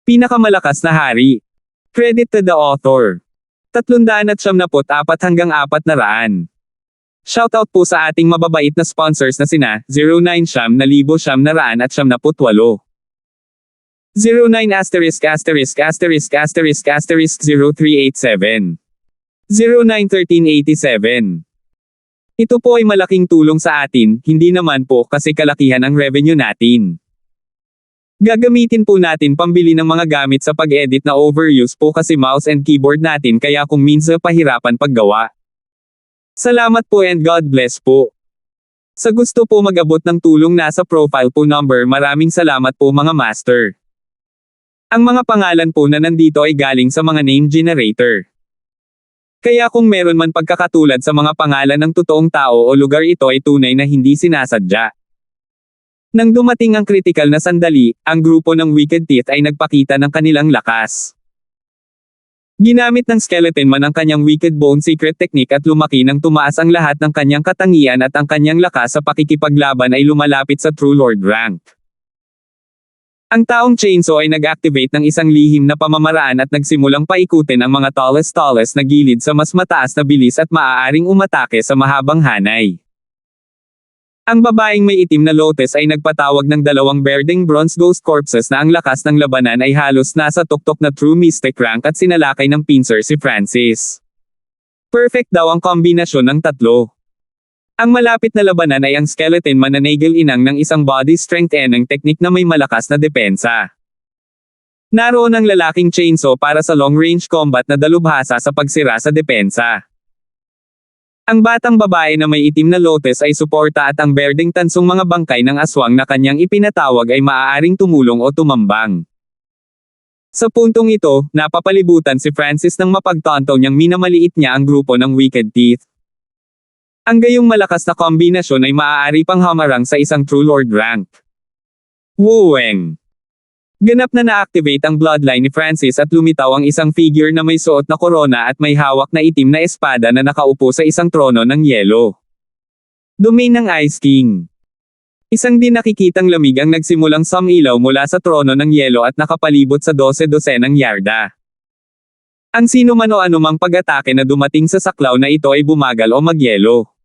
Pinakamalakas na hari. Credit to the author. 374 hanggang 400. Shoutout po sa ating mababait na sponsors na sina 09,900,900 at 78. 09*****0387. 091387. Ito po ay malaking tulong sa atin, hindi naman po kasi kalakihan ang revenue natin. Gagamitin po natin pambili ng mga gamit sa pag-edit na overuse po kasi mouse and keyboard natin kaya kung minsan pahirapan paggawa. Salamat po and God bless po. Sa gusto po mag-abot ng tulong nasa profile po number, maraming salamat po mga master. Ang mga pangalan po na nandito ay galing sa mga name generator. Kaya kung meron man pagkakatulad sa mga pangalan ng totoong tao o lugar, ito ay tunay na hindi sinasadya. Nang dumating ang kritikal na sandali, ang grupo ng Wicked Teeth ay nagpakita ng kanilang lakas. Ginamit ng Skeleton Man ang kanyang Wicked Bone Secret Technique at lumaki nang tumaas ang lahat ng kanyang katangian at ang kanyang lakas sa pakikipaglaban ay lumalapit sa True Lord rank. Ang taong Chainsaw ay nag-activate ng isang lihim na pamamaraan at nagsimulang paikutin ang mga tallest na gilid sa mas mataas na bilis at maaaring umatake sa mahabang hanay. Ang babaeng may itim na lotus ay nagpatawag ng dalawang Berding Bronze Ghost Corpses na ang lakas ng labanan ay halos nasa tuktok na True Mystic rank at sinalakay ng pincer si Francis. Perfect daw ang kombinasyon ng tatlo. Ang malapit na labanan ay ang Skeleton Man na nagel inang ng isang body strength enang technique na may malakas na depensa. Naroon ang lalaking Chainsaw para sa long-range combat na dalubhasa sa pagsira sa depensa. Ang batang babae na may itim na lotus ay suporta at ang Berding tansong mga bangkay ng aswang na kanyang ipinatawag ay maaaring tumulong o tumambang. Sa puntong ito, napapalibutan si Francis ng mapagtanto niyang minamaliit niya ang grupo ng Wicked Teeth. Ang gayong malakas na kombinasyon ay maaari pang hamarang sa isang True Lord rank. Wooeng! Ganap na na-activate ang bloodline ni Francis at lumitaw ang isang figure na may suot na korona at may hawak na itim na espada na nakaupo sa isang trono ng yelo. Domain ng Ice King. Isang di nakikitang lamig ang nagsimulang sumilaw mula sa trono ng yelo at nakapalibot sa 12-dosenang yarda. Ang sino man o anumang pag-atake na dumating sa saklaw na ito ay bumagal o magyelo.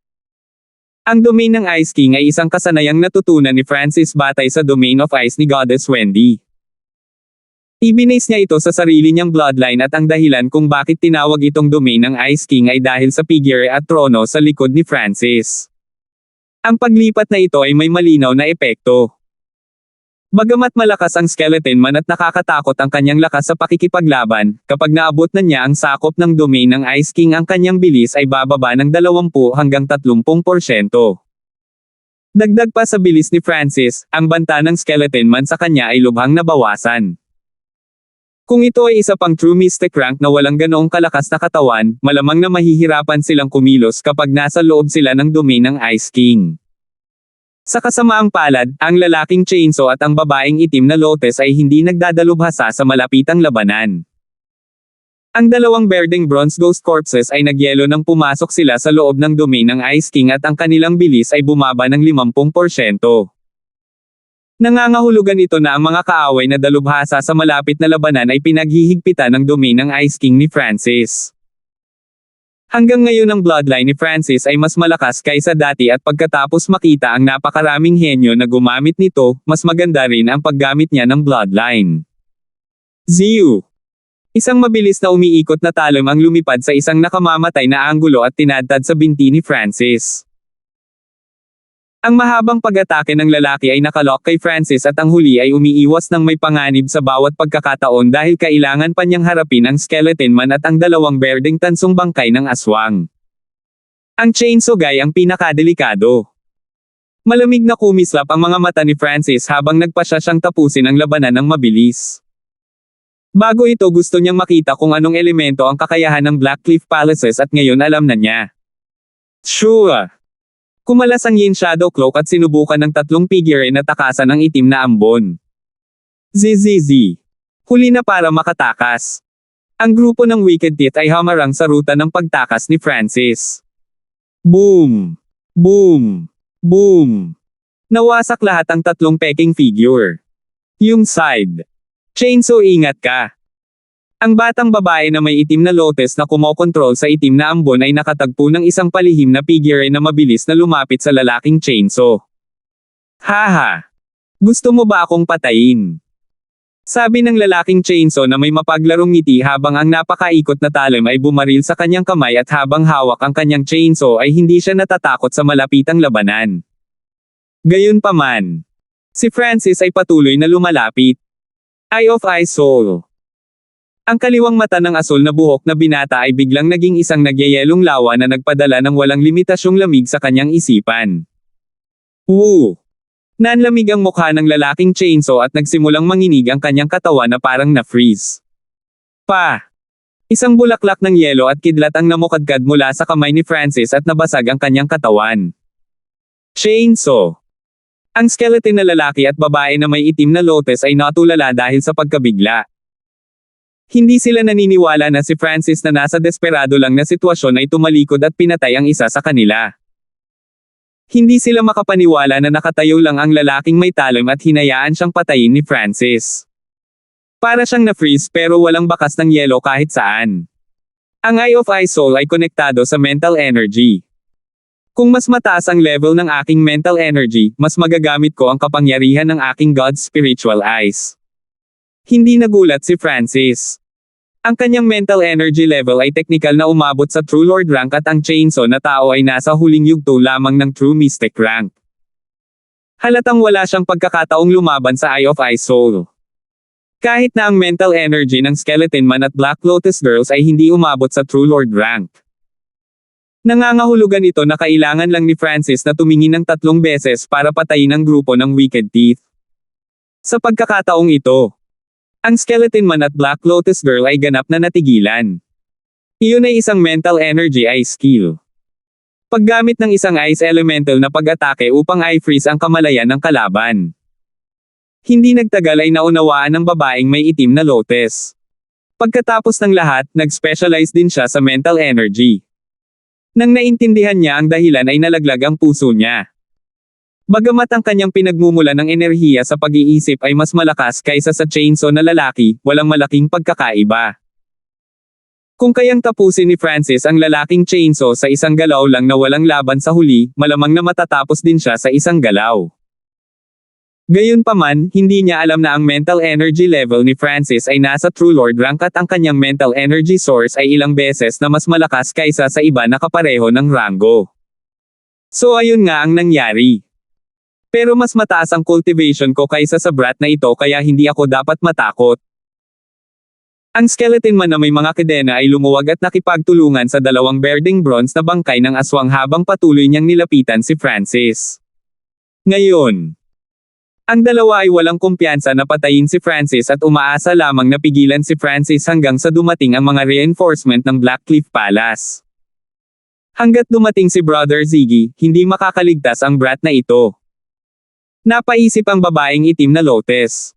Ang domain ng Ice King ay isang kasanayang natutunan ni Francis batay sa Domain of Ice ni Goddess Wendy. Ibinase niya ito sa sarili niyang bloodline at ang dahilan kung bakit tinawag itong domain ng Ice King ay dahil sa figure at trono sa likod ni Francis. Ang paglipat na ito ay may malinaw na epekto. Bagamat malakas ang Skeleton Man at nakakatakot ang kanyang lakas sa pakikipaglaban, kapag naabot na niya ang sakop ng domain ng Ice King ang kanyang bilis ay bababa ng 20 hanggang 30%. Dagdag pa sa bilis ni Francis, ang banta ng Skeleton Man sa kanya ay lubhang nabawasan. Kung ito ay isa pang True Mystic rank na walang ganoong kalakas na katawan, malamang na mahihirapan silang kumilos kapag nasa loob sila ng domain ng Ice King. Sa kasamaang palad, ang lalaking Chainsaw at ang babaeng itim na lotus ay hindi nagdadalubhasa sa malapitang labanan. Ang dalawang Berding Bronze Ghost Corpses ay nagyelo nang pumasok sila sa loob ng domain ng Ice King at ang kanilang bilis ay bumaba ng 50%. Nangangahulugan ito na ang mga kaaway na dalubhasa sa malapit na labanan ay pinaghihigpitan ng domain ng Ice King ni Francis. Hanggang ngayon ang bloodline ni Francis ay mas malakas kaysa dati at pagkatapos makita ang napakaraming henyo na gumamit nito, mas maganda rin ang paggamit niya ng bloodline. Ziu. Isang mabilis na umiikot na talon ang lumipad sa isang nakamamatay na anggulo at tinadtad sa binti ni Francis. Ang mahabang pag-atake ng lalaki ay nakalock kay Francis at ang huli ay umiiwas ng may panganib sa bawat pagkakataon dahil kailangan pa niyang harapin ang Skeleton Man at ang dalawang Berding tansong bangkay ng aswang. Ang Chainsaw Guy ang pinakadelikado. Malamig na kumislap ang mga mata ni Francis habang nagpasya siyang tapusin ang labanan ng mabilis. Bago ito gusto niyang makita kung anong elemento ang kakayahan ng Blackcliff Palaces at ngayon alam na niya. Sure! Kumalas ang Yin Shadow Cloak at sinubukan ng tatlong figure na takasan ang itim na ambon. ZZZ. Huli na para makatakas. Ang grupo ng Wicked Teeth ay hamarang sa ruta ng pagtakas ni Francis. Boom! Boom! Boom! Nawasak lahat ang tatlong peking figure. Yung side. Chainsaw, ingat ka. Ang batang babae na may itim na lotes na kumokontrol sa itim na ambon ay nakatagpo ng isang palihim na figure na mabilis na lumapit sa lalaking Chainsaw. Haha! Gusto mo ba akong patayin? Sabi ng lalaking Chainsaw na may mapaglarong ngiti habang ang napakaikot na talim ay bumaril sa kanyang kamay at habang hawak ang kanyang chainsaw ay hindi siya natatakot sa malapitang labanan. Gayunpaman, si Francis ay patuloy na lumalapit. Eye of Ice Soul. Ang kaliwang mata ng asul na buhok na binata ay biglang naging isang nagyayelong lawa na nagpadala ng walang limitasyong lamig sa kanyang isipan. Woo! Nanlamig ang mukha ng lalaking Chainsaw at nagsimulang manginig ang kanyang katawan na parang na-freeze. Isang bulaklak ng yelo at kidlat ang namukadkad mula sa kamay ni Francis at nabasag ang kanyang katawan. Chainsaw. Ang skeleton na lalaki at babae na may itim na lotes ay natulala dahil sa pagkabigla. Hindi sila naniniwala na si Francis na nasa desperado lang na sitwasyon ay tumalikod at pinatay ang isa sa kanila. Hindi sila makapaniwala na nakatayo lang ang lalaking may talim at hinayaan siyang patayin ni Francis. Para siyang na-freeze pero walang bakas ng yelo kahit saan. Ang Eye of Ice Soul ay konektado sa mental energy. Kung mas mataas ang level ng aking mental energy, mas magagamit ko ang kapangyarihan ng aking God's spiritual eyes. Hindi nagulat si Francis. Ang kanyang mental energy level ay technical na umabot sa True Lord rank at ang Chainsaw na tao ay nasa huling yugto lamang ng True Mystic rank. Halatang wala siyang pagkakataong lumaban sa Eye of Ice Soul. Kahit na ang mental energy ng Skeleton Man at Black Lotus Girls ay hindi umabot sa True Lord rank. Nangangahulugan ito na kailangan lang ni Francis na tumingin ng 3 beses para patayin ang grupo ng Wicked Teeth. Sa pagkakataong ito, ang Skeleton Man at Black Lotus Girl ay ganap na natigilan. Iyon ay isang mental energy ice skill. Paggamit ng isang ice elemental na pag-atake upang i-freeze ang kamalayan ng kalaban. Hindi nagtagal ay naunawaan ng babaeng may itim na lotes. Pagkatapos ng lahat, nag-specialize din siya sa mental energy. Nang naintindihan niya ang dahilan ay nalaglag ang puso niya. Bagamat ang kanyang pinagmumula ng enerhiya sa pag-iisip ay mas malakas kaysa sa Chainsaw na lalaki, walang malaking pagkakaiba. Kung kayang tapusin ni Francis ang lalaking Chainsaw sa isang galaw lang na walang laban sa huli, malamang na matatapos din siya sa isang galaw. Gayunpaman, hindi niya alam na ang mental energy level ni Francis ay nasa True Lord rank at ang kanyang mental energy source ay ilang beses na mas malakas kaysa sa iba na kapareho ng rango. So ayun nga ang nangyari. Pero mas mataas ang cultivation ko kaysa sa brat na ito kaya hindi ako dapat matakot. Ang Skeleton Man na may mga kadena ay lumuwag at nakipagtulungan sa 2 berdeng bronze na bangkay ng aswang habang patuloy niyang nilapitan si Francis. Ngayon, ang dalawa ay walang kumpiyansa na patayin si Francis at umaasa lamang na pigilan si Francis hanggang sa dumating ang mga reinforcement ng Blackcliff Palace. Hanggat dumating si Brother Ziggy, hindi makakaligtas ang brat na ito. Napaisip ang babaeng itim na lotes.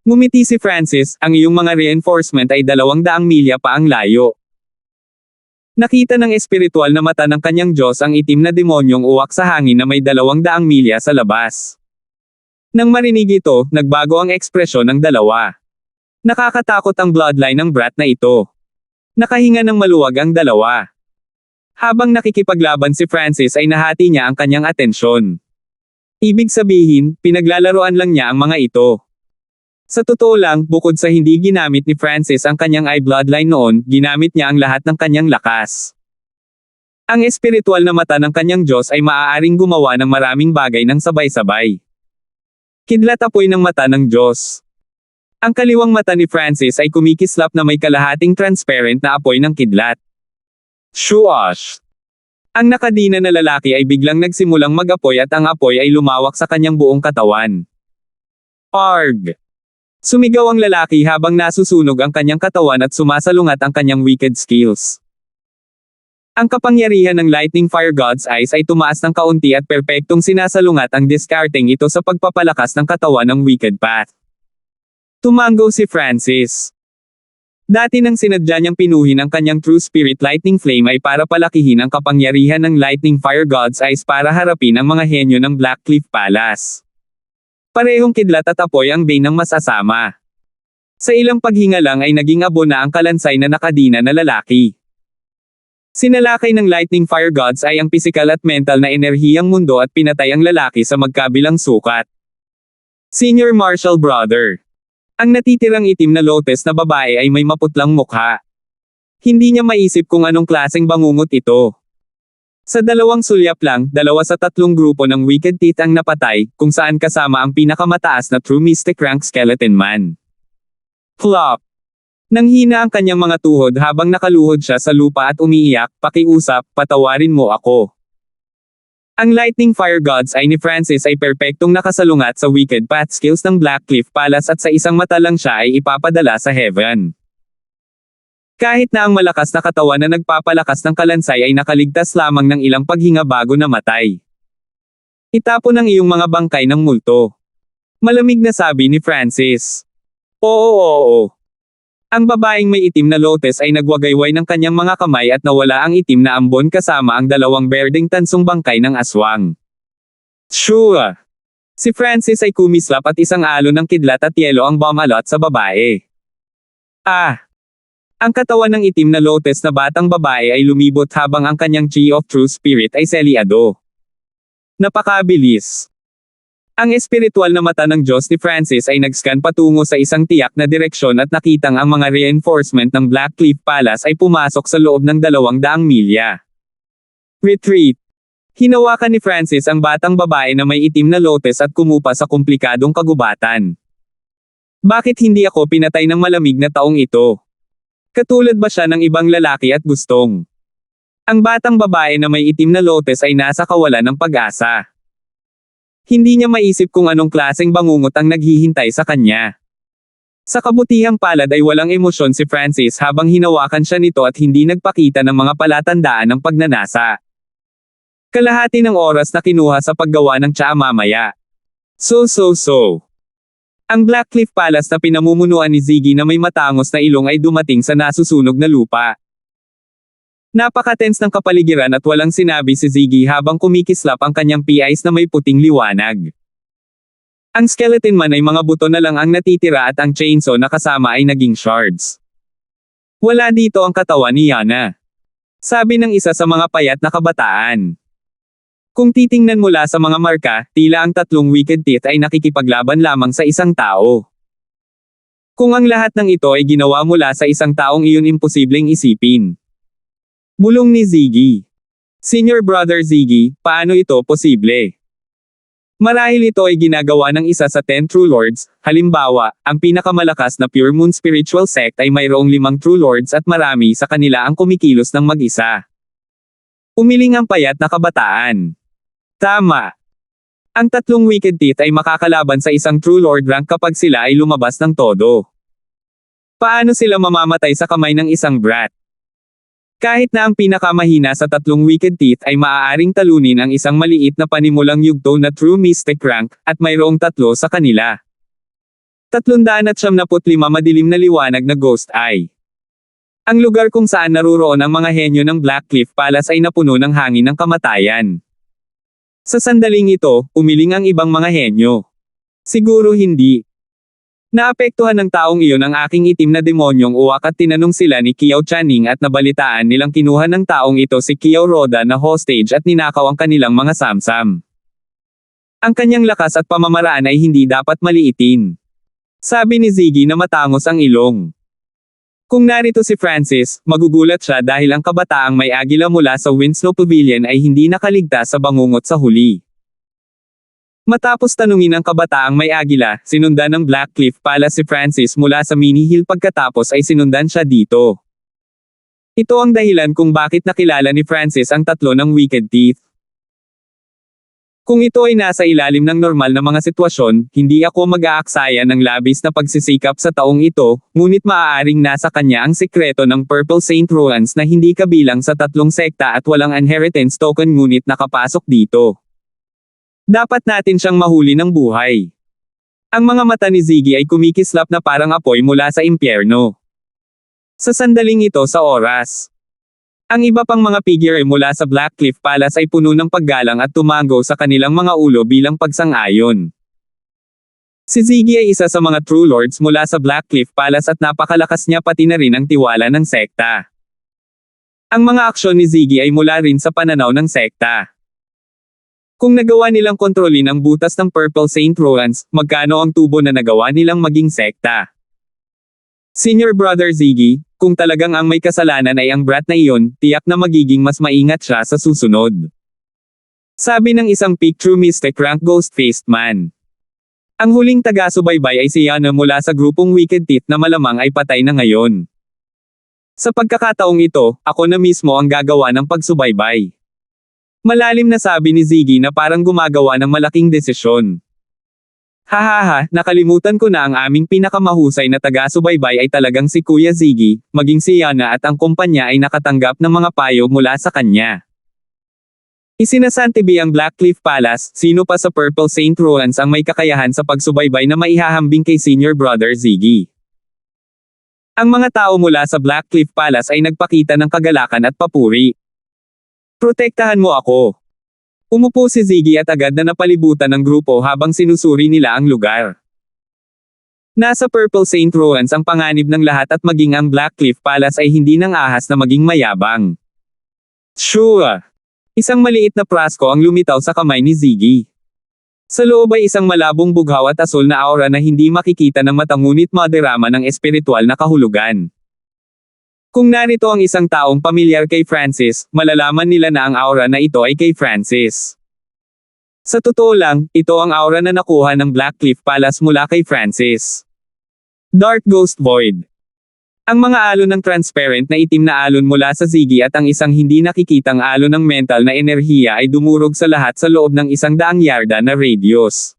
Ngumiti si Francis, ang iyong mga reinforcement ay 200 milya pa ang layo. Nakita ng espiritual na mata ng kanyang Diyos ang itim na demonyong uwak sa hangin na may 200 milya sa labas. Nang marinig ito, nagbago ang ekspresyon ng dalawa. Nakakatakot ang bloodline ng brat na ito. Nakahinga ng maluwag ang dalawa. Habang nakikipaglaban si Francis ay nahati niya ang kanyang atensyon. Ibig sabihin, pinaglalaroan lang niya ang mga ito. Sa totoo lang, bukod sa hindi ginamit ni Francis ang kanyang eye bloodline noon, ginamit niya ang lahat ng kanyang lakas. Ang espiritual na mata ng kanyang Diyos ay maaaring gumawa ng maraming bagay ng sabay-sabay. Kidlat apoy ng mata ng Diyos. Ang kaliwang mata ni Francis ay kumikislap na may kalahating transparent na apoy ng kidlat. Shuash! Ang nakadina na lalaki ay biglang nagsimulang mag-apoy at ang apoy ay lumawak sa kanyang buong katawan. Arg! Sumigaw ang lalaki habang nasusunog ang kanyang katawan at sumasalungat ang kanyang wicked skills. Ang kapangyarihan ng Lightning Fire God's Eyes ay tumaas ng kaunti at perpektong sinasalungat ang discarding ito sa pagpapalakas ng katawan ng Wicked Path. Tumango si Francis. Dati nang sinadya niyang pinuhin ang kanyang True Spirit Lightning Flame ay para palakihin ang kapangyarihan ng Lightning Fire God's Eyes para harapin ang mga henyo ng Blackcliff Palace. Parehong kidlat at apoy ang bane ng masasama. Sa ilang paghinga lang ay naging abo na ang kalansay na nakadina na lalaki. Sinalakay ng Lightning Fire Gods ay ang pisikal at mental na enerhiyang mundo at pinatay ang lalaki sa magkabilang sukat. Senior Marshall Brother. Ang natitirang itim na lotus na babae ay may maputlang mukha. Hindi niya maisip kung anong klaseng bangungot ito. Sa dalawang sulyap lang, 2 sa 3 grupo ng Wicked Teeth ang napatay, kung saan kasama ang pinakamataas na True Mystic Rank Skeleton Man. Flop. Nanghina ang kanyang mga tuhod habang nakaluhod siya sa lupa at umiiyak, "Pakiusap, patawarin mo ako." Ang Lightning Fire Gods ay ni Francis ay perpektong nakasalungat sa Wicked Path skills ng Blackcliff Palace at sa isang mata lang siya ay ipapadala sa heaven. Kahit na ang malakas na katawan na nagpapalakas ng kalansay ay nakaligtas lamang ng ilang paghinga bago namatay. "Itapon ang iyong mga bangkay ng multo." Malamig na sabi ni Francis. Oo. Ang babaeng may itim na lotus ay nagwagayway ng kanyang mga kamay at nawala ang itim na ambon kasama ang 2 berdeng tansong bangkay ng aswang. Sure. Si Francis ay kumislap at isang alon ng kidlat at yelo ang bumalot sa babae. Ang katawan ng itim na lotus na batang babae ay lumibot habang ang kanyang Chi of True Spirit ay selyado. Napakabilis. Ang espiritual na mata ng Diyos ni Francis ay nag-scan patungo sa isang tiyak na direksyon at nakitang ang mga reinforcement ng Blackcliff Palace ay pumasok sa loob ng 200 milya. Retreat. Hinawakan ni Francis ang batang babae na may itim na lotus at kumupa sa komplikadong kagubatan. Bakit hindi ako pinatay ng malamig na taong ito? Katulad ba siya ng ibang lalaki at gustong? Ang batang babae na may itim na lotus ay nasa kawalan ng pag-asa. Hindi niya maisip kung anong klaseng bangungot ang naghihintay sa kanya. Sa kabutihang palad ay walang emosyon si Francis habang hinawakan siya nito at hindi nagpakita ng mga palatandaan ng pagnanasa. Kalahati ng oras na kinuha sa paggawa ng tsaa mamaya. So. Ang Blackcliff Palace na pinamumunuan ni Ziggy na may matangos na ilong ay dumating sa nasusunog na lupa. Napaka-tense ng kapaligiran at walang sinabi si Ziggy habang kumikislap ang kanyang PIs na may puting liwanag. Ang skeleton man ay mga buto na lang ang natitira at ang chainsaw na kasama ay naging shards. Wala dito ang katawan ni Yana. Sabi ng isa sa mga payat na kabataan. Kung titingnan mula sa mga marka, tila ang 3 Wicked Teeth ay nakikipaglaban lamang sa isang tao. Kung ang lahat ng ito ay ginawa mula sa isang taong iyon imposibleng isipin. Bulong ni Ziggy. Senior Brother Ziggy, paano ito posible? Marahil ito ay ginagawa ng isa sa 10 True Lords, halimbawa, ang pinakamalakas na Pure Moon Spiritual Sect ay mayroong 5 True Lords at marami sa kanila ang kumikilos ng mag-isa. Umiling ang payat na kabataan. Tama. Ang 3 Wicked Teeth ay makakalaban sa isang True Lord rank kapag sila ay lumabas ng todo. Paano sila mamamatay sa kamay ng isang brat? Kahit na ang pinakamahina sa 3 Wicked Teeth ay maaaring talunin ang isang maliit na panimulang yugto na True Mystic Rank, at mayroong 3 sa kanila. 375 madilim na liwanag na Ghost Eye. Ang lugar kung saan naruroon ang mga henyo ng Blackcliff Palace ay napuno ng hangin ng kamatayan. Sa sandaling ito, umiling ang ibang mga henyo. Siguro hindi. Naapektuhan ng taong iyon ang aking itim na demonyong uwak at tinanong sila ni Kiao Channing at nabalitaan nilang kinuha ng taong ito si Kiao Roda na hostage at ninakaw ang kanilang mga samsam. Ang kanyang lakas at pamamaraan ay hindi dapat maliitin. Sabi ni Ziggy na matangos ang ilong. Kung narito si Francis, magugulat siya dahil ang kabataang may agila mula sa Winslow Pavilion ay hindi nakaligtas sa bangungot sa huli. Matapos tanungin ang kabataang may agila, sinundan ng Blackcliff Palace si Francis mula sa Mini Hill pagkatapos ay sinundan siya dito. Ito ang dahilan kung bakit nakilala ni Francis ang 3 ng Wicked Teeth. Kung ito ay nasa ilalim ng normal na mga sitwasyon, hindi ako mag-aaksaya ng labis na pagsisikap sa taong ito, ngunit maaaring nasa kanya ang sekreto ng Purple Saint Ruans na hindi kabilang sa 3 sekta at walang inheritance token ngunit nakapasok dito. Dapat natin siyang mahuli ng buhay. Ang mga mata ni Ziggy ay kumikislap na parang apoy mula sa impyerno. Sa sandaling ito sa oras. Ang iba pang mga figure mula sa Blackcliff Palace ay puno ng paggalang at tumango sa kanilang mga ulo bilang pagsang-ayon. Si Ziggy ay isa sa mga True Lords mula sa Blackcliff Palace at napakalakas niya pati na rin ang tiwala ng sekta. Ang mga aksyon ni Ziggy ay mula rin sa pananaw ng sekta. Kung nagawa nilang kontrolin ang butas ng Purple Saint Roans, magkano ang tubo na nagawa nilang maging sekta? Senior Brother Ziggy, kung talagang ang may kasalanan ay ang brat na iyon, tiyak na magiging mas maingat siya sa susunod. Sabi ng isang picture mystic rank ghost-faced man. Ang huling taga-subaybay ay si Yana mula sa grupong Wicked Teeth na malamang ay patay na ngayon. Sa pagkakataong ito, ako na mismo ang gagawa ng pagsubaybay. Malalim na sabi ni Ziggy na parang gumagawa ng malaking desisyon. Hahaha, nakalimutan ko na ang aming pinakamahusay na taga-subaybay ay talagang si Kuya Ziggy, maging si Yana at ang kumpanya ay nakatanggap ng mga payo mula sa kanya. Isinasantabi ang Blackcliff Palace, sino pa sa Purple Saint Roans ang may kakayahan sa pagsubaybay na maihahambing kay Senior Brother Ziggy. Ang mga tao mula sa Blackcliff Palace ay nagpakita ng kagalakan at papuri. Protektahan mo ako. Umupo si Ziggy at agad na napalibutan ng grupo habang sinusuri nila ang lugar. Nasa Purple Saint Roans ang panganib ng lahat at maging ang Blackcliff Palace ay hindi nang ahas na maging mayabang. Sure! Isang maliit na prasko ang lumitaw sa kamay ni Ziggy. Sa loob ay isang malabong bughaw at asul na aura na hindi makikita ng mata ngunit madarama ng espiritual na kahulugan. Kung narito ang isang taong pamilyar kay Francis, malalaman nila na ang aura na ito ay kay Francis. Sa totoo lang, ito ang aura na nakuha ng Blackcliff Palace mula kay Francis. Dark Ghost Void. Ang mga alon ng transparent na itim na alon mula sa Ziggy at ang isang hindi nakikitang alon ng mental na enerhiya ay dumurog sa lahat sa loob ng 100 yarda na radius.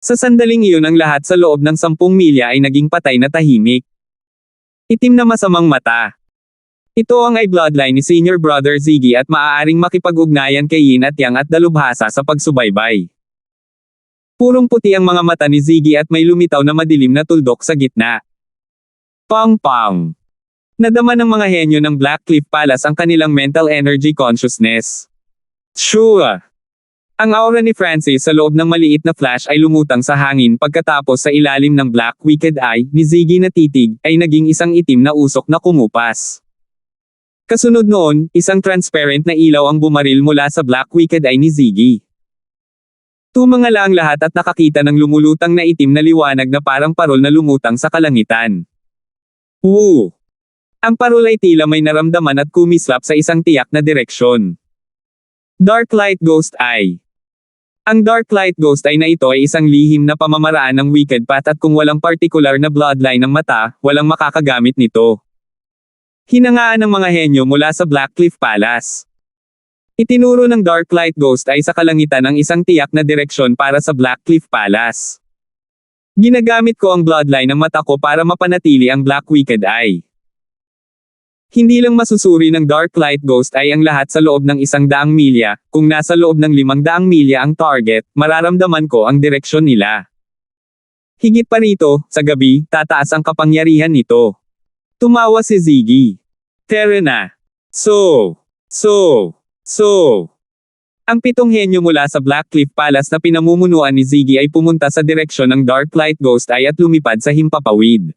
Sa sandaling iyon ang lahat sa loob ng 10 milya ay naging patay na tahimik. Itim na masamang mata. Ito ang ay bloodline ni Senior Brother Ziggy at maaaring makipag-ugnayan kay Yin at Yang at dalubhasa sa pagsubaybay. Purong puti ang mga mata ni Ziggy at may lumitaw na madilim na tuldok sa gitna. Pang-pang. Nadama ng mga henyo ng Blackcliff Palace ang kanilang mental energy consciousness. Sure. Ang aura ni Francis sa loob ng maliit na flash ay lumutang sa hangin pagkatapos sa ilalim ng Black Wicked Eye ni Ziggy na titig ay naging isang itim na usok na kumupas. Kasunod noon, isang transparent na ilaw ang bumaril mula sa Black Wicked Eye ni Ziggy. Tumangala ang lahat at nakakita ng lumulutang na itim na liwanag na parang parol na lumutang sa kalangitan. Woo! Ang parol ay tila may naramdaman at kumislap sa isang tiyak na direksyon. Dark Light Ghost Eye. Ang Dark Light Ghost Eye na ito ay isang lihim na pamamaraan ng Wicked Path at kung walang partikular na bloodline ng mata, walang makakagamit nito. Hinangaan ng mga henyo mula sa Blackcliff Palace. Itinuro ng Dark Light Ghost Eye sa kalangitan ang isang tiyak na direksyon para sa Blackcliff Palace. Ginagamit ko ang bloodline ng mata ko para mapanatili ang Black Wicked Eye. Hindi lang masusuri ng Dark Light Ghost Eye ang lahat sa loob ng 100 milya, kung nasa loob ng 500 milya ang target, mararamdaman ko ang direksyon nila. Higit pa rito, sa gabi, tataas ang kapangyarihan nito. Tumawa si Ziggy. Tara na. So. Ang 7 henyo mula sa Blackcliff Palace na pinamumunuan ni Ziggy ay pumunta sa direksyon ng Dark Light Ghost Eye at lumipad sa himpapawid.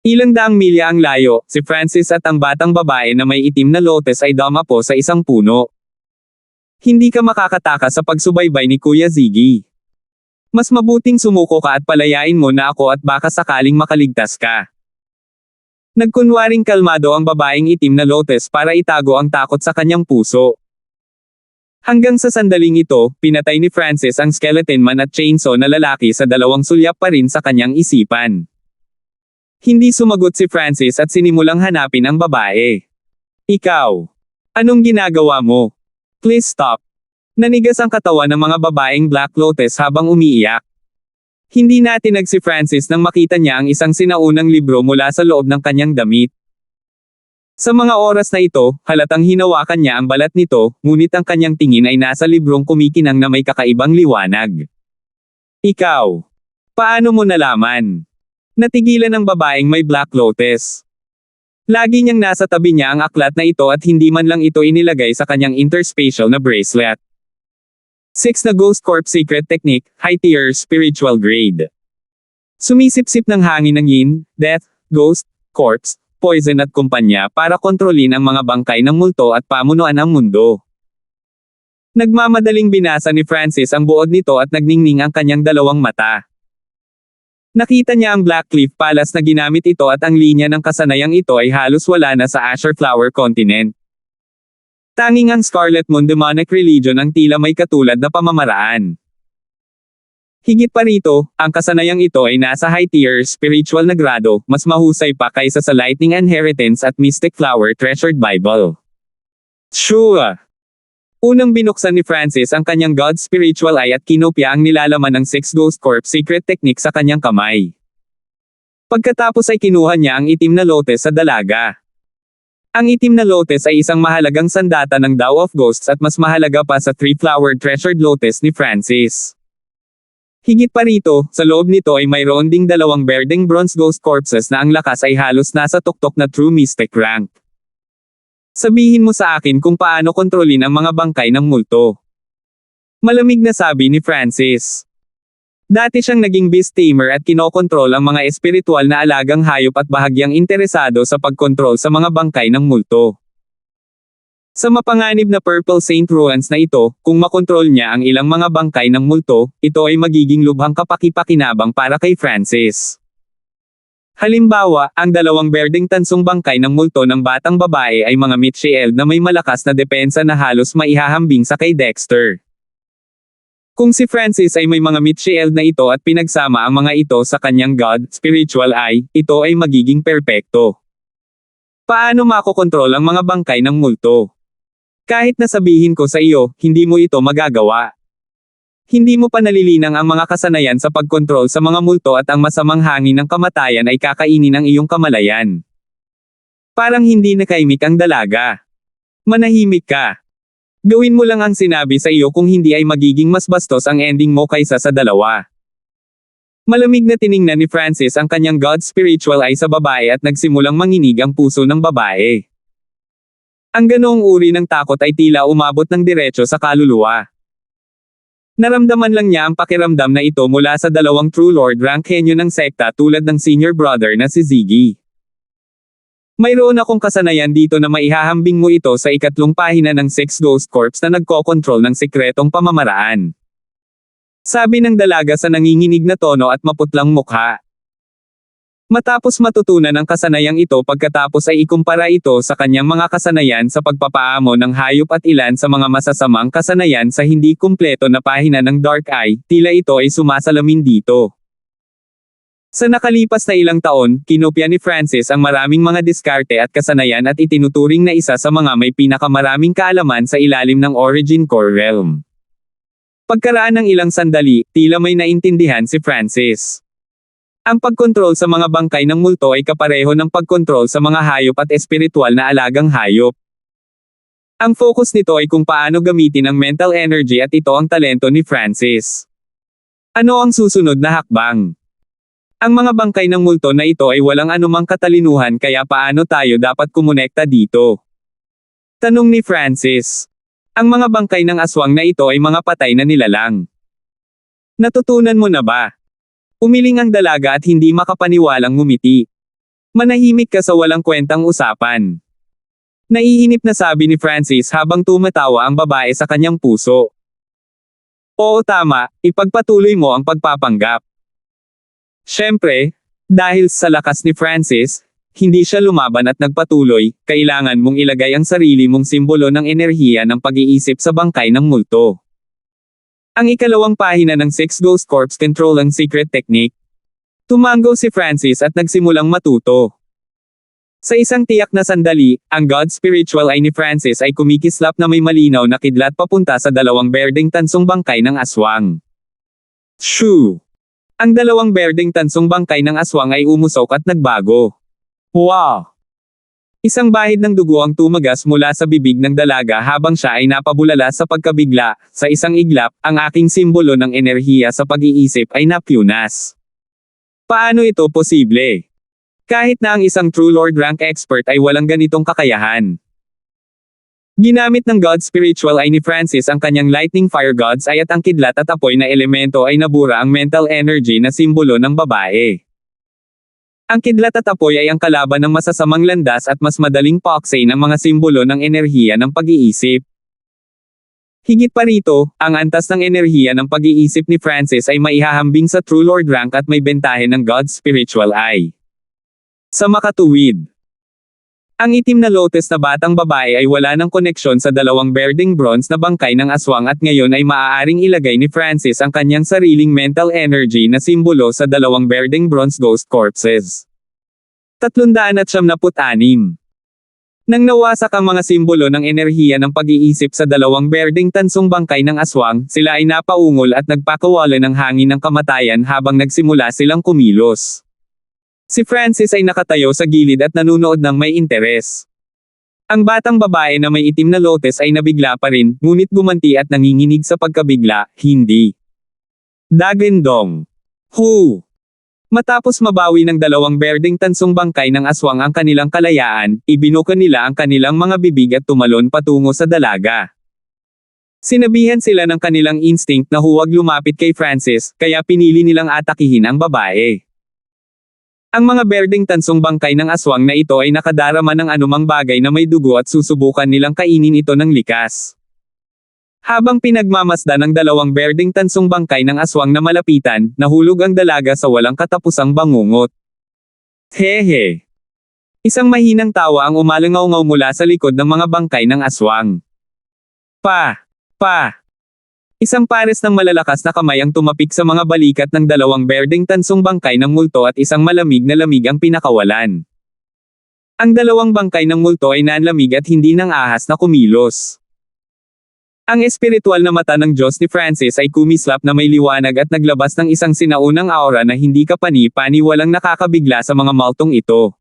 Ilang daang milya ang layo, si Francis at ang batang babae na may itim na lotus ay dumapo sa isang puno. Hindi ka makakataka sa pagsubaybay ni Kuya Ziggy. Mas mabuting sumuko ka at palayain mo na ako at baka sakaling makaligtas ka. Nagkunwaring kalmado ang babaeng itim na lotus para itago ang takot sa kanyang puso. Hanggang sa sandaling ito, pinatay ni Francis ang skeleton man at chainsaw na lalaki sa 2 sulyap pa rin sa kanyang isipan. Hindi sumagot si Francis at sinimulang hanapin ang babae. Ikaw. Anong ginagawa mo? Please stop. Nanigas ang katawan ng mga babaeng Black Lotus habang umiiyak. Hindi natinag si Francis nang makita niya ang isang sinaunang libro mula sa loob ng kanyang damit. Sa mga oras na ito, halatang hinawakan niya ang balat nito, ngunit ang kanyang tingin ay nasa librong kumikinang na may kakaibang liwanag. Ikaw. Paano mo nalaman? Natigilan ng babaeng may Black Lotus. Lagi niyang nasa tabi niya ang aklat na ito at hindi man lang ito inilagay sa kanyang interspatial na bracelet. 6 na Ghost Corp Secret Technique, High Tier Spiritual Grade. Sumisip-sip ng hangin ng yin, death, ghost, corpse, poison at kumpanya para kontrolin ang mga bangkay ng multo at pamunuan ang mundo. Nagmamadaling binasa ni Francis ang buod nito at nagningning ang kanyang dalawang mata. Nakita niya ang Blackcliff Palace na ginamit ito at ang linya ng kasanayang ito ay halos wala na sa Azure Flower Continent. Tanging ang Scarlet Moon Demonic Religion ang tila may katulad na pamamaraan. Higit pa rito, ang kasanayang ito ay nasa high-tier spiritual na grado, mas mahusay pa kaysa sa Lightning Inheritance at Mystic Flower Treasured Bible. Sure! Unang binuksan ni Francis ang kanyang God's Spiritual Eye at kinopya ang nilalaman ng 6 Ghost Corp Secret Technique sa kanyang kamay. Pagkatapos ay kinuha niya ang itim na lotus sa dalaga. Ang itim na lotus ay isang mahalagang sandata ng Tao of Ghosts at mas mahalaga pa sa 3-flowered treasured lotus ni Francis. Higit pa rito, sa loob nito ay mayroon ding 2 berdeng bronze ghost corpses na ang lakas ay halos nasa tuktok na true mystic rank. Sabihin mo sa akin kung paano kontrolin ang mga bangkay ng multo. Malamig na sabi ni Francis. Dati siyang naging beast tamer at kinokontrol ang mga espiritual na alagang hayop at bahagyang interesado sa pagkontrol sa mga bangkay ng multo. Sa mapanganib na Purple Saint Ruins na ito, kung makontrol niya ang ilang mga bangkay ng multo, ito ay magiging lubhang kapaki-pakinabang para kay Francis. Halimbawa, ang 2 berdeng tansong bangkay ng multo ng batang babae ay mga Mitchield na may malakas na depensa na halos maihahambing sa kay Dexter. Kung si Francis ay may mga Mitchield na ito at pinagsama ang mga ito sa kanyang God, Spiritual Eye, ito ay magiging perpekto. Paano makokontrol ang mga bangkay ng multo? Kahit na sabihin ko sa iyo, hindi mo ito magagawa. Hindi mo pa nalilinang ang mga kasanayan sa pagkontrol sa mga multo at ang masamang hangin ng kamatayan ay kakainin ang iyong kamalayan. Parang hindi nakaimik ang dalaga. Manahimik ka. Gawin mo lang ang sinabi sa iyo kung hindi ay magiging mas bastos ang ending mo kaysa sa dalawa. Malamig na tiningnan ni Francis ang kanyang God Spiritual Eye sa babae at nagsimulang manginig ang puso ng babae. Ang ganoong uri ng takot ay tila umabot ng diretso sa kaluluwa. Naramdaman lang niya ang pakiramdam na ito mula sa 2 True Lord rank henyo ng sekta tulad ng senior brother na si Ziggy. Mayroon akong kasanayan dito na maihahambing mo ito sa 3 pahina ng 6 Ghost Corps na nagkokontrol ng sikretong pamamaraan. Sabi ng dalaga sa nanginginig na tono at maputlang mukha. Matapos matutunan ang kasanayang ito pagkatapos ay ikumpara ito sa kanyang mga kasanayan sa pagpapaamo ng hayop at ilan sa mga masasamang kasanayan sa hindi kumpleto na pahina ng Dark Eye, tila ito ay sumasalamin dito. Sa nakalipas na ilang taon, kinopya ni Francis ang maraming mga diskarte at kasanayan at itinuturing na isa sa mga may pinakamaraming kaalaman sa ilalim ng Origin Core Realm. Pagkaraan ng ilang sandali, tila may naintindihan si Francis. Ang pagkontrol sa mga bangkay ng multo ay kapareho ng pagkontrol sa mga hayop at espiritual na alagang hayop. Ang focus nito ay kung paano gamitin ang mental energy at ito ang talento ni Francis. Ano ang susunod na hakbang? Ang mga bangkay ng multo na ito ay walang anumang katalinuhan kaya paano tayo dapat kumonekta dito? Tanong ni Francis. Ang mga bangkay ng aswang na ito ay mga patay na nilalang. Natutunan mo na ba? Umiling ang dalaga at hindi makapaniwalang ngumiti. Manahimik ka sa walang kwentang usapan. Naiinip na sabi ni Francis habang tumatawa ang babae sa kanyang puso. Oo tama, ipagpatuloy mo ang pagpapanggap. Siyempre, dahil sa lakas ni Francis, hindi siya lumaban at nagpatuloy, kailangan mong ilagay ang sarili mong simbolo ng enerhiya ng pag-iisip sa bangkay ng multo. Ang 2 pahina ng 6 Ghost Corps Control ang Secret Technique. Tumango si Francis at nagsimulang matuto. Sa isang tiyak na sandali, ang God Spiritual Eye ni Francis ay kumikislap na may malinaw na kidlat papunta sa 2 berdeng tansong bangkay ng aswang. Shoo! Ang 2 berdeng tansong bangkay ng aswang ay umusok at nagbago. Wow! Isang bahid ng dugo ang tumagas mula sa bibig ng dalaga habang siya ay napabulala sa pagkabigla. Sa isang iglap, ang aking simbolo ng enerhiya sa pag-iisip ay napyunas. Paano ito posible? Kahit na ang isang True Lord rank expert ay walang ganitong kakayahan. Ginamit ng God Spiritual Eye ni Francis ang kanyang Lightning Fire God's Eye at ang kidlat at apoy na elemento ay nabura ang mental energy na simbolo ng babae. Ang kidlat at apoy ay ang kalaban ng masasamang landas at mas madaling paksay ng mga simbolo ng enerhiya ng pag-iisip. Higit pa rito, ang antas ng enerhiya ng pag-iisip ni Francis ay maihahambing sa True Lord rank at may bentahe ng God's Spiritual Eye. Sa makatuwid, ang itim na lotus na batang babae ay wala ng koneksyon sa dalawang berdeng bronze na bangkay ng aswang at ngayon ay maaaring ilagay ni Francis ang kanyang sariling mental energy na simbolo sa dalawang berdeng bronze ghost corpses. 376. Nang nawasak ang mga simbolo ng enerhiya ng pag-iisip sa dalawang berdeng tansong bangkay ng aswang, sila ay napaungol at nagpakawala ng hangin ng kamatayan habang nagsimula silang kumilos. Si Francis ay nakatayo sa gilid at nanunood ng may interes. Ang batang babae na may itim na lotus ay nabigla pa rin, ngunit gumanti at nanginginig sa pagkabigla, hindi. Dagendong. Hu! Matapos mabawi ng dalawang berdeng tansong bangkay ng aswang ang kanilang kalayaan, ibinuka nila ang kanilang mga bibig at tumalon patungo sa dalaga. Sinabihan sila ng kanilang instinct na huwag lumapit kay Francis, kaya pinili nilang atakihin ang babae. Ang mga berdeng tansong bangkay ng aswang na ito ay nakadarama ng anumang bagay na may dugo at susubukan nilang kainin ito ng likas. Habang pinagmamasdan ng dalawang berdeng tansong bangkay ng aswang na malapitan, nahulog ang dalaga sa walang katapusang bangungot. Hehe! Isang mahinang tawa ang umalangaw-ngaw mula sa likod ng mga bangkay ng aswang. Pa! Isang pares ng malalakas na kamay ang tumapik sa mga balikat ng dalawang berdeng tansong bangkay ng multo at isang malamig na lamig ang pinakawalan. Ang dalawang bangkay ng multo ay nanlamig at hindi nang ahas na kumilos. Ang espiritual na mata ng Diyos ni Francis ay kumislap na may liwanag at naglabas ng isang sinaunang aura na hindi kapani-pani walang nakakabigla sa mga multong ito.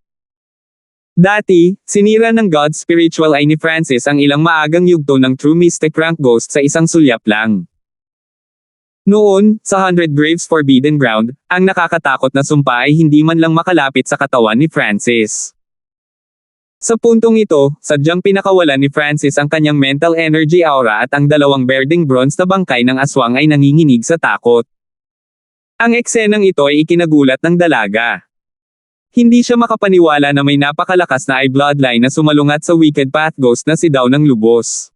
Dati, sinira ng God's Spiritual Eye ni Francis ang ilang maagang yugto ng True Mystic Rank Ghost sa isang sulyap lang. Noon, sa 100 Graves Forbidden Ground, ang nakakatakot na sumpa ay hindi man lang makalapit sa katawan ni Francis. Sa puntong ito, sadyang pinakawalan ni Francis ang kanyang mental energy aura at ang dalawang berdeng bronze na bangkay ng aswang ay nanginginig sa takot. Ang eksenang ito ay ikinagulat ng dalaga. Hindi siya makapaniwala na may napakalakas na eye bloodline na sumalungat sa Wicked Path Ghost na si Daw ng lubos.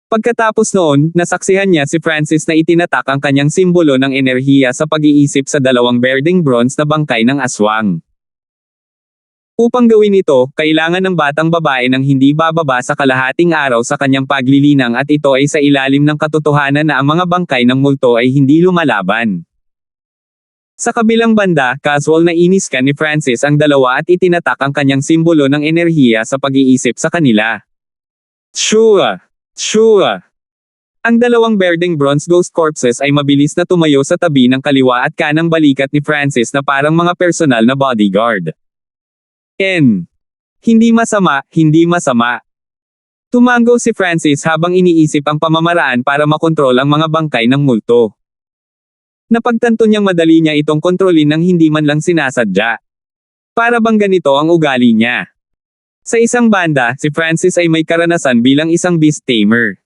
Pagkatapos noon, nasaksihan niya si Francis na itinatak ang kanyang simbolo ng enerhiya sa pag-iisip sa dalawang berdeng bronze na bangkay ng aswang. Upang gawin ito, kailangan ng batang babae ng hindi bababa sa kalahating araw sa kanyang paglilinang at ito ay sa ilalim ng katotohanan na ang mga bangkay ng multo ay hindi lumalaban. Sa kabilang banda, casual na iniskan ni Francis ang dalawa at itinatak ang kanyang simbolo ng enerhiya sa pag-iisip sa kanila. Shua! Ang dalawang berdeng bronze ghost corpses ay mabilis na tumayo sa tabi ng kaliwa at kanang balikat ni Francis na parang mga personal na bodyguard. Hindi masama. Tumango si Francis habang iniisip ang pamamaraan para makontrol ang mga bangkay ng multo. Napagtanto niyang madali niya itong kontrolin nang hindi man lang sinasadya. Para bang ganito ang ugali niya. Sa isang banda, si Francis ay may karanasan bilang isang beast tamer.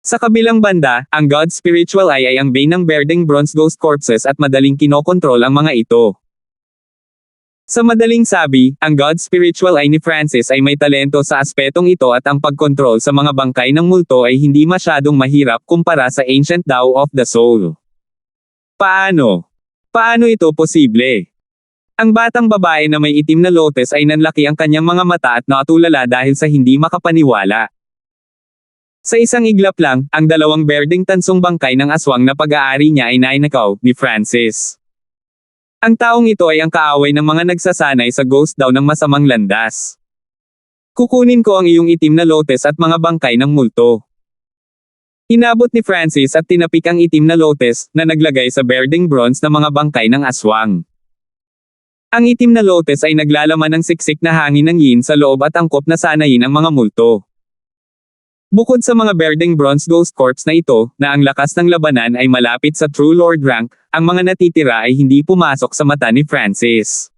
Sa kabilang banda, ang God's Spiritual Eye ay ang bane ng berdeng bronze ghost corpses at madaling kinokontrol ang mga ito. Sa madaling sabi, ang God's Spiritual Eye ni Francis ay may talento sa aspetong ito at ang pagkontrol sa mga bangkay ng multo ay hindi masyadong mahirap kumpara sa Ancient Tao of the Soul. Paano? Paano ito posible? Ang batang babae na may itim na lotus ay nanlaki ang kanyang mga mata at natulala dahil sa hindi makapaniwala. Sa isang iglap lang, ang dalawang berdeng tansong bangkay ng aswang na pag-aari niya ay nainakaw ni Francis. Ang taong ito ay ang kaaway ng mga nagsasanay sa ghost daw ng masamang landas. Kukunin ko ang iyong itim na lotus at mga bangkay ng multo. Inabot ni Francis at tinapik ang itim na lotus na naglagay sa berdeng bronze na mga bangkay ng aswang. Ang itim na lotus ay naglalaman ng siksik na hangin ng yin sa loob at angkop na sanayin ang mga multo. Bukod sa mga berdeng bronze ghost corpse na ito, na ang lakas ng labanan ay malapit sa True Lord rank, ang mga natitira ay hindi pumasok sa mata ni Francis.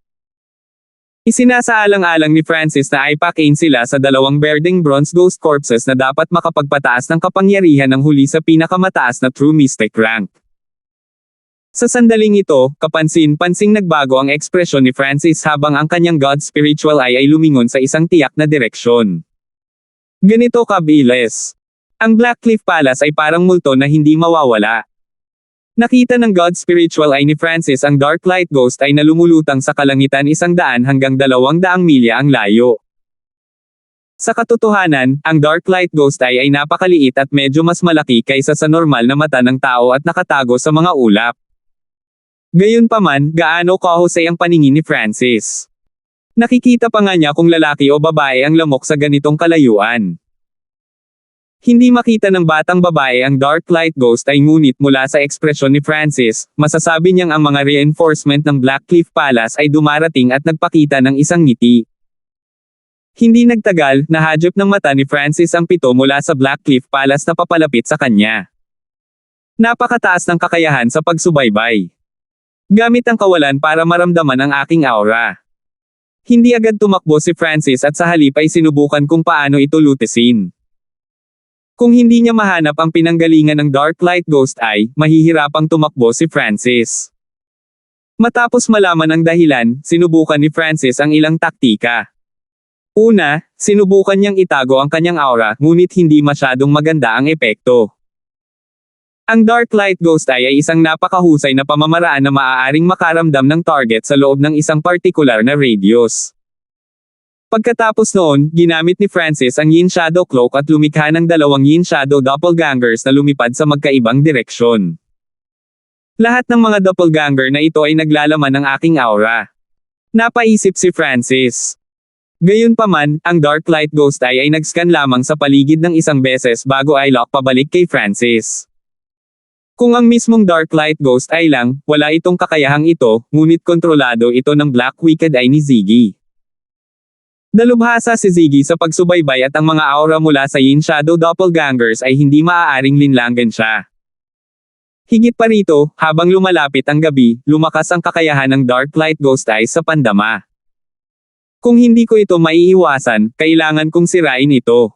Isinasaalang-alang ni Francis na ipakain sila sa dalawang berdeng bronze ghost corpses na dapat makapagpataas ng kapangyarihan ng huli sa pinakamataas na true mystic rank. Sa sandaling ito, kapansin-pansing nagbago ang ekspresyon ni Francis habang ang kanyang god spiritual eye ay lumingon sa isang tiyak na direksyon. Ganito kabilis. Ang Blackcliff Palace ay parang multo na hindi mawawala. Nakita ng god spiritual eye ni Francis ang dark light ghost ay na lumulutang sa kalangitan 100 hanggang 200 milya ang layo. Sa katotohanan, ang dark light ghost eye ay napakaliit at medyo mas malaki kaysa sa normal na mata ng tao at nakatago sa mga ulap. Gayunpaman, gaano kahusay ang paningin ni Francis. Nakikita pa nga niya kung lalaki o babae ang lamok sa ganitong kalayuan. Hindi makita ng batang babae ang dark light ghost ay ngunit mula sa ekspresyon ni Francis, masasabi niyang ang mga reinforcement ng Blackcliff Palace ay dumarating at nagpakita ng isang ngiti. Hindi nagtagal, nahadyop ng mata ni Francis ang 7 mula sa Blackcliff Palace na papalapit sa kanya. Napakataas ng kakayahan sa pagsubaybay. Gamit ang kawalan para maramdaman ang aking aura. Hindi agad tumakbo si Francis at sa halip ay sinubukan kung paano ito lutisin. Kung hindi niya mahanap ang pinanggalingan ng dark light ghost eye, mahihirapang tumakbo si Francis. Matapos malaman ang dahilan, sinubukan ni Francis ang ilang taktika. Una, sinubukan niyang itago ang kanyang aura, ngunit hindi masyadong maganda ang epekto. Ang dark light ghost eye ay isang napakahusay na pamamaraan na maaaring makaramdam ng target sa loob ng isang partikular na radius. Pagkatapos noon, ginamit ni Francis ang Yin Shadow Cloak at lumikha ng 2 Yin Shadow Doppelgangers na lumipad sa magkaibang direksyon. Lahat ng mga doppelganger na ito ay naglalaman ng aking aura. Napaisip si Francis. Gayunpaman, ang dark light ghost eye ay nag-scan lamang sa paligid ng isang beses bago ay lock pabalik kay Francis. Kung ang mismong dark light ghost eye lang, wala itong kakayahang ito, ngunit kontrolado ito ng Black Wicked Eye ni Ziggy. Dalubhasa si Ziggy sa pagsubaybay at ang mga aura mula sa Yin Shadow Doppelgangers ay hindi maaaring linlangan siya. Higit pa rito, habang lumalapit ang gabi, lumakas ang kakayahan ng Dark Light Ghost Eyes sa pandama. Kung hindi ko ito maiiwasan, kailangan kong sirain ito.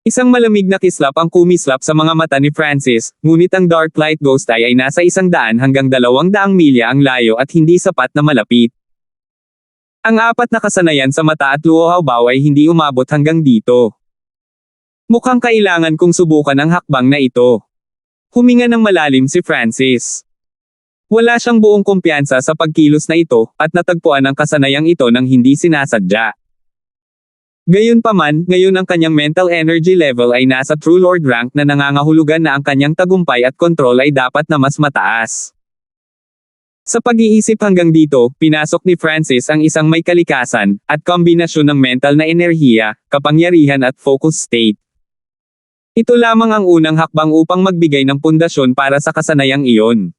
Isang malamig na kislap ang kumislap sa mga mata ni Francis, ngunit ang Dark Light Ghost Eye ay nasa 100 hanggang 200 milya ang layo at hindi sapat na malapit. Ang 4 na kasanayan sa mata at luhaw-baw ay hindi umabot hanggang dito. Mukhang kailangan kong subukan ang hakbang na ito. Huminga ng malalim si Francis. Wala siyang buong kumpiyansa sa pagkilos na ito, at natagpuan ang kasanayang ito nang hindi sinasadya. Gayunpaman, ngayon ang kanyang mental energy level ay nasa True Lord rank na nangangahulugan na ang kanyang tagumpay at kontrol ay dapat na mas mataas. Sa pag-iisip hanggang dito, pinasok ni Francis ang isang may kalikasan, at kombinasyon ng mental na enerhiya, kapangyarihan at focus state. Ito lamang ang unang hakbang upang magbigay ng pundasyon para sa kasanayang iyon.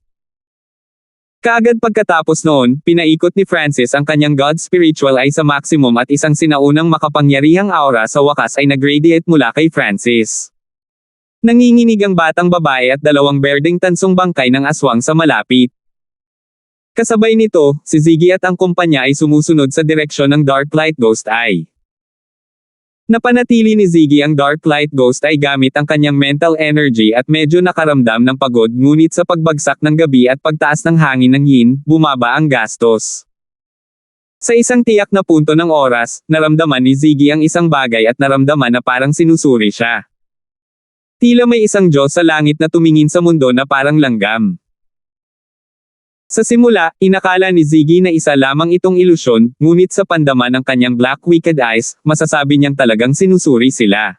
Kaagad pagkatapos noon, pinaikot ni Francis ang kanyang God Spiritual Eye sa maximum at isang sinaunang makapangyarihang aura sa wakas ay nag-radiate mula kay Francis. Nanginginig ang batang babae at 2 berdeng tansong bangkay ng aswang sa malapit. Kasabay nito, si Ziggy at ang kumpanya ay sumusunod sa direksyon ng Dark Light Ghost Eye. Napanatili ni Ziggy ang Dark Light Ghost Eye gamit ang kanyang mental energy at medyo nakaramdam ng pagod ngunit sa pagbagsak ng gabi at pagtaas ng hangin ng yin, bumaba ang gastos. Sa isang tiyak na punto ng oras, naramdaman ni Ziggy ang isang bagay at naramdaman na parang sinusuri siya. Tila may isang Diyos sa langit na tumingin sa mundo na parang langgam. Sa simula, inakala ni Ziggy na isa lamang itong ilusyon, ngunit sa pandama ng kanyang Black Wicked Eyes, masasabi niyang talagang sinusuri sila.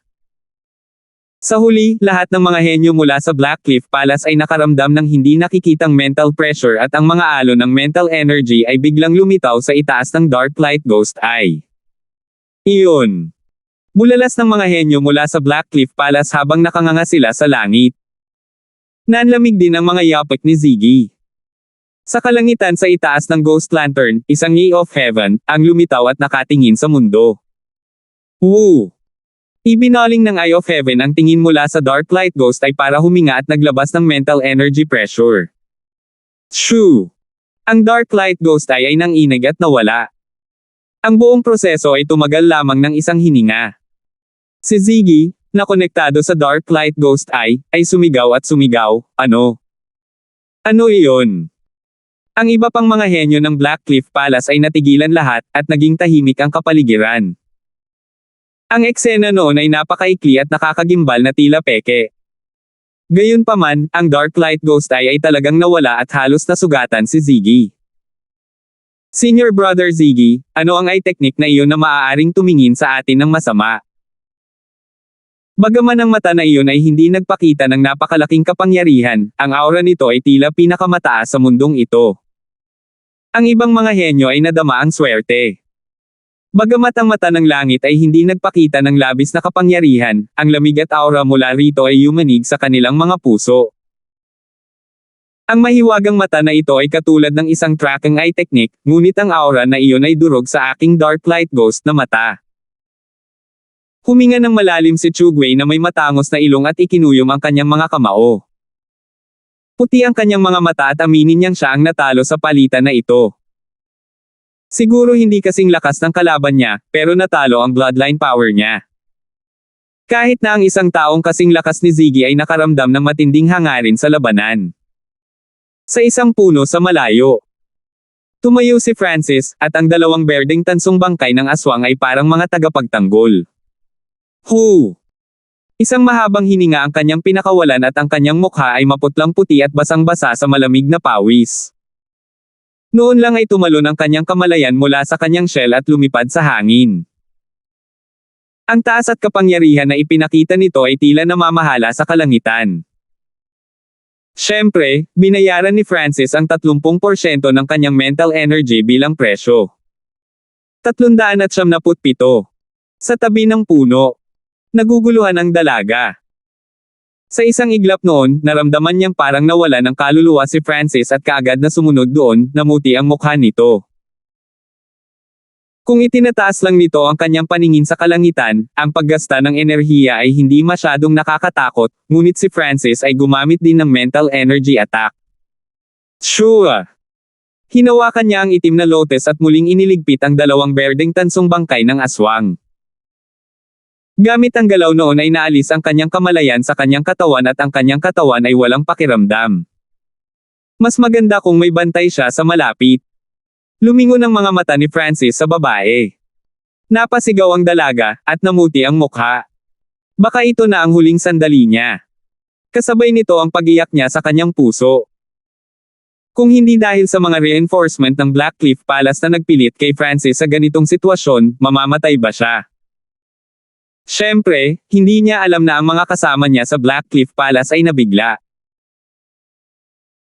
Sa huli, lahat ng mga henyo mula sa Blackcliff Palace ay nakaramdam ng hindi nakikitang mental pressure at ang mga alon ng mental energy ay biglang lumitaw sa itaas ng Dark Light Ghost Eye. Iyon. Bulalas ng mga henyo mula sa Blackcliff Palace habang nakanganga sila sa langit. Nanlamig din ang mga yapik ni Ziggy. Sa kalangitan sa itaas ng Ghost Lantern, isang Eye of Heaven, ang lumitaw at nakatingin sa mundo. Woo! Ibinaling ng Eye of Heaven ang tingin mula sa Dark Light Ghost ay para huminga at naglabas ng mental energy pressure. Shoo! Ang Dark Light Ghost ay nanginig at nawala. Ang buong proseso ay tumagal lamang ng isang hininga. Si Ziggy, na konektado sa Dark Light Ghost Eye, ay sumigaw at sumigaw, "Ano? Ano iyon?" Ang iba pang mga henyo ng Blackcliff Palace ay natigilan lahat, at naging tahimik ang kapaligiran. Ang eksena noon ay napakaikli at nakakagimbal na tila peke. Gayunpaman, ang Dark Light Ghost Eye ay talagang nawala at halos nasugatan si Ziggy. Senior Brother Ziggy, ano ang eye technique na iyon na maaaring tumingin sa atin ng masama? Bagaman ang mata na iyon ay hindi nagpakita ng napakalaking kapangyarihan, ang aura nito ay tila pinakamataas sa mundong ito. Ang ibang mga henyo ay nadama ang swerte. Bagamat ang mata ng langit ay hindi nagpakita ng labis na kapangyarihan, ang lamig at aura mula rito ay yumanig sa kanilang mga puso. Ang mahiwagang mata na ito ay katulad ng isang tracking eye technique, ngunit ang aura na iyon ay durog sa aking Dark Light Ghost na mata. Huminga ng malalim si Chugwei na may matangos na ilong at ikinuyom ang kanyang mga kamao. Puti ang kanyang mga mata at aminin niyang siya ang natalo sa palitan na ito. Siguro hindi kasing lakas ng kalaban niya, pero natalo ang bloodline power niya. Kahit na ang isang taong kasing lakas ni Ziggy ay nakaramdam ng matinding hangarin sa labanan. Sa isang puno sa malayo, tumayo si Francis, at ang dalawang berdeng tansong bangkay ng aswang ay parang mga tagapagtanggol. Hu! Isang mahabang hininga ang kanyang pinakawalan at ang kanyang mukha ay maputlang puti at basang-basa sa malamig na pawis. Noon lang ay tumalon ang kanyang kamalayan mula sa kanyang shell at lumipad sa hangin. Ang taas at kapangyarihan na ipinakita nito ay tila namamahala sa kalangitan. Siyempre, binayaran ni Francis ang 30% ng kanyang mental energy bilang presyo. 377. Sa tabi ng puno. Naguguluhan ang dalaga. Sa isang iglap noon, naramdaman niyang parang nawala ng kaluluwa si Francis at kaagad na sumunod doon, namuti ang mukha nito. Kung itinataas lang nito ang kanyang paningin sa kalangitan, ang paggasta ng enerhiya ay hindi masyadong nakakatakot, ngunit si Francis ay gumamit din ng mental energy attack. Sure! Hinawakan niya ang itim na lotus at muling iniligpit ang dalawang berdeng tansong bangkay ng aswang. Gamit ang galaw noon ay naalis ang kanyang kamalayan sa kanyang katawan at ang kanyang katawan ay walang pakiramdam. Mas maganda kung may bantay siya sa malapit. Lumingon ang mga mata ni Francis sa babae. Napasigaw ang dalaga, at namuti ang mukha. Baka ito na ang huling sandali niya. Kasabay nito ang pag-iyak niya sa kanyang puso. Kung hindi dahil sa mga reinforcement ng Blackcliff Palace na nagpilit kay Francis sa ganitong sitwasyon, mamamatay ba siya? Siyempre, hindi niya alam na ang mga kasama niya sa Blackcliff Palace ay nabigla.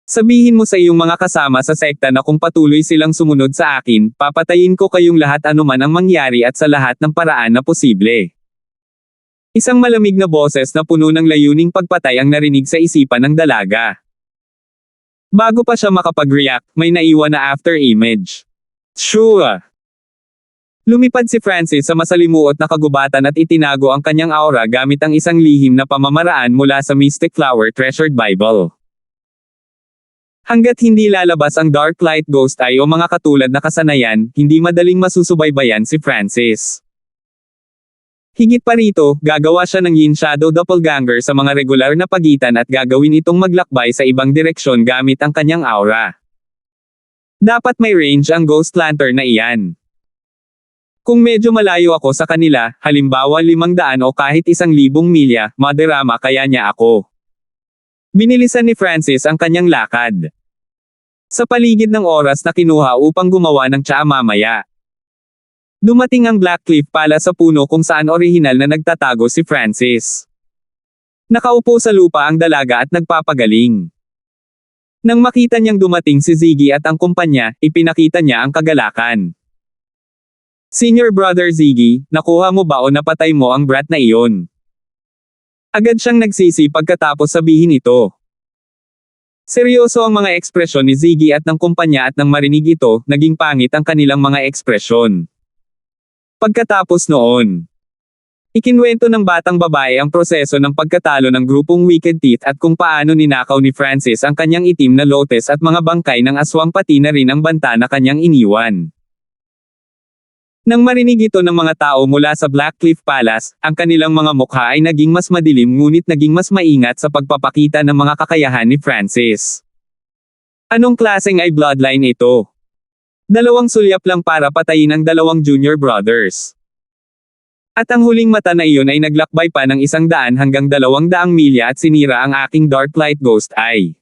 Sabihin mo sa iyong mga kasama sa sekta na kung patuloy silang sumunod sa akin, papatayin ko kayong lahat anuman ang mangyari at sa lahat ng paraan na posible. Isang malamig na boses na puno ng layuning pagpatay ang narinig sa isipan ng dalaga. Bago pa siya makapag-react, may naiwan na after image. Sure! Lumipad si Francis sa masalimuot na kagubatan at itinago ang kanyang aura gamit ang isang lihim na pamamaraan mula sa Mystic Flower Treasured Bible. Hanggat hindi lalabas ang Dark Light Ghost Eye o mga katulad na kasanayan, hindi madaling masusubaybayan si Francis. Higit pa rito, gagawa siya ng Yin Shadow Doppelganger sa mga regular na pagitan at gagawin itong maglakbay sa ibang direksyon gamit ang kanyang aura. Dapat may range ang Ghost Lantern na iyan. Kung medyo malayo ako sa kanila, halimbawa 500 o kahit 1,000 milya, maderama kaya niya ako. Binilisan ni Francis ang kanyang lakad. Sa paligid ng oras na kinuha upang gumawa ng tsaa mamaya. Dumating ang Blackcliff Palace sa puno kung saan orihinal na nagtatago si Francis. Nakaupo sa lupa ang dalaga at nagpapagaling. Nang makita niyang dumating si Ziggy at ang kumpanya, ipinakita niya ang kagalakan. Senior Brother Ziggy, nakuha mo ba o napatay mo ang brat na iyon? Agad siyang nagsisi pagkatapos sabihin ito. Seryoso ang mga ekspresyon ni Ziggy at ng kumpanya at nang marinig ito, naging pangit ang kanilang mga ekspresyon. Pagkatapos noon, ikinwento ng batang babae ang proseso ng pagkatalo ng grupong Wicked Teeth at kung paano ninakaw ni Francis ang kanyang itim na lotus at mga bangkay ng aswang pati na rin ang banta na kanyang iniwan. Nang marinig ito ng mga tao mula sa Blackcliff Palace, ang kanilang mga mukha ay naging mas madilim ngunit naging mas maingat sa pagpapakita ng mga kakayahan ni Francis. Anong klaseng ay bloodline ito? Dalawang sulyap lang para patayin ang dalawang junior brothers. At ang huling mata na iyon ay naglakbay pa ng 100 hanggang 200 milya at sinira ang aking Dark Light Ghost Eye.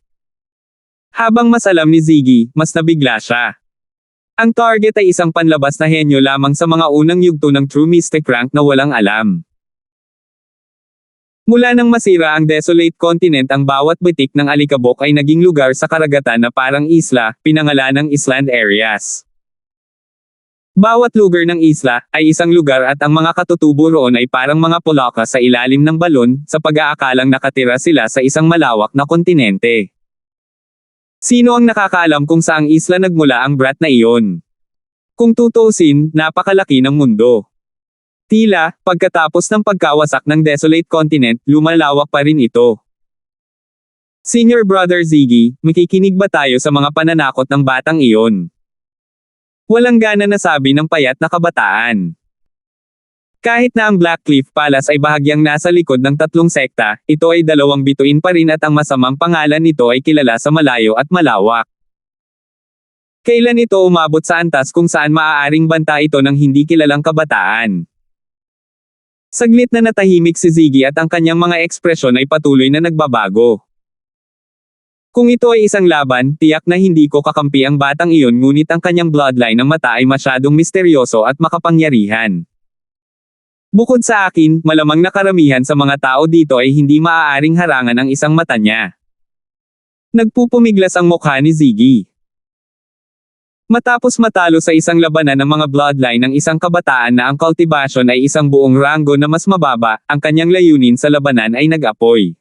Habang mas alam ni Ziggy, mas nabigla siya. Ang target ay isang panlabas na henyo lamang sa mga unang yugto ng True Mystic rank na walang alam. Mula nang masira ang Desolate Continent, ang bawat bitik ng alikabok ay naging lugar sa karagatan na parang isla, pinangalanang Island Areas. Bawat lugar ng isla ay isang lugar at ang mga katutubo roon ay parang mga pulaka sa ilalim ng balon, sa pag-aakalang nakatira sila sa isang malawak na kontinente. Sino ang nakakaalam kung saang isla nagmula ang brat na iyon? Kung tutuusin, napakalaki ng mundo. Tila, pagkatapos ng pagkawasak ng Desolate Continent, lumalawak pa rin ito. Senior Brother Ziggy, makikinig ba tayo sa mga pananakot ng batang iyon? Walang gana na sabi ng payat na kabataan. Kahit na ang Blackcliff Palace ay bahagyang nasa likod ng 3 sekta, ito ay 2 bituin pa rin at ang masamang pangalan nito ay kilala sa malayo at malawak. Kailan ito umabot sa antas kung saan maaaring banta ito ng hindi kilalang kabataan? Saglit na natahimik si Ziggy at ang kanyang mga ekspresyon ay patuloy na nagbabago. Kung ito ay isang laban, tiyak na hindi ko kakampi ang batang iyon ngunit ang kanyang bloodline ng mata ay masyadong misteryoso at makapangyarihan. Bukod sa akin, malamang na karamihan sa mga tao dito ay hindi maaaring harangan ang isang mata niya. Nagpupumiglas ang mukha ni Ziggy. Matapos matalo sa isang labanan ng mga bloodline ng isang kabataan na ang cultivation ay isang buong ranggo na mas mababa, ang kanyang layunin sa labanan ay nag-apoy.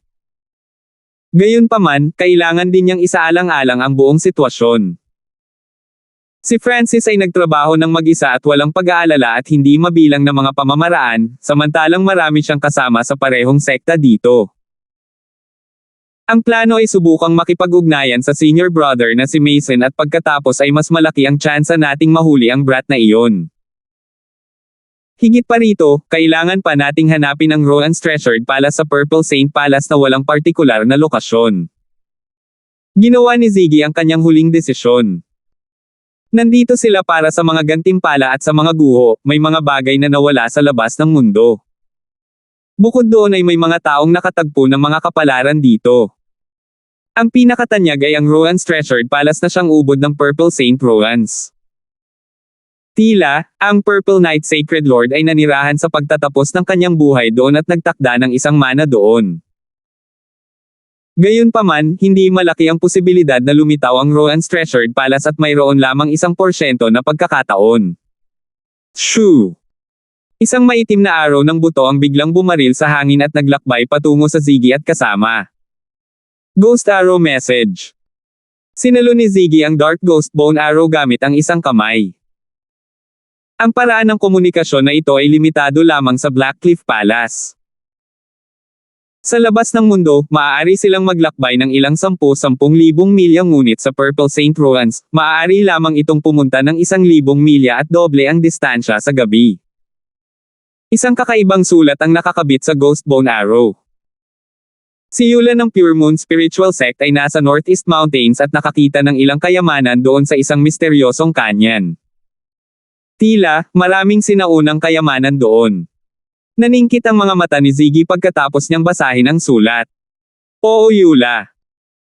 Gayunpaman, kailangan din niyang isaalang-alang ang buong sitwasyon. Si Francis ay nagtrabaho ng mag-isa at walang pag-aalala at hindi mabilang na mga pamamaraan, samantalang marami siyang kasama sa parehong sekta dito. Ang plano ay subukang makipag-ugnayan sa senior brother na si Mason at pagkatapos ay mas malaki ang tsansa nating mahuli ang brat na iyon. Higit pa rito, kailangan pa nating hanapin ang Rowan's Treasured Palace sa Purple Saint Palace na walang partikular na lokasyon. Ginawa ni Ziggy ang kanyang huling desisyon. Nandito sila para sa mga gantimpala at sa mga guho, may mga bagay na nawala sa labas ng mundo. Bukod doon ay may mga taong nakatagpo ng mga kapalaran dito. Ang pinakatanyag ay ang Rowan's Treasured Palace na siyang ubod ng Purple Saint Rowan's. Tila, ang Purple Knight Sacred Lord ay nanirahan sa pagtatapos ng kanyang buhay doon at nagtakda ng isang mana doon. Gayunpaman, hindi malaki ang posibilidad na lumitaw ang Rowan's Treasured Palace at mayroon lamang 1% na pagkakataon. Shoo! Isang maitim na araw ng buto ang biglang bumaril sa hangin at naglakbay patungo sa Ziggy at kasama. Ghost Arrow Message. Sinalo ni Ziggy ang Dark Ghost Bone Arrow gamit ang isang kamay. Ang paraan ng komunikasyon na ito ay limitado lamang sa Blackcliff Palace. Sa labas ng mundo, maaari silang maglakbay ng ilang 10,000 milya ngunit sa Purple Saint Rowan's, maaari lamang itong pumunta ng 1,000 milya at doble ang distansya sa gabi. Isang kakaibang sulat ang nakakabit sa Ghost Bone Arrow. Si Yula ng Pure Moon Spiritual Sect ay nasa Northeast Mountains at nakakita ng ilang kayamanan doon sa isang misteryosong kanyan. Tila, maraming sinaunang kayamanan doon. Naningkit ang mga mata ni Ziggy pagkatapos niyang basahin ang sulat. Oo Yula.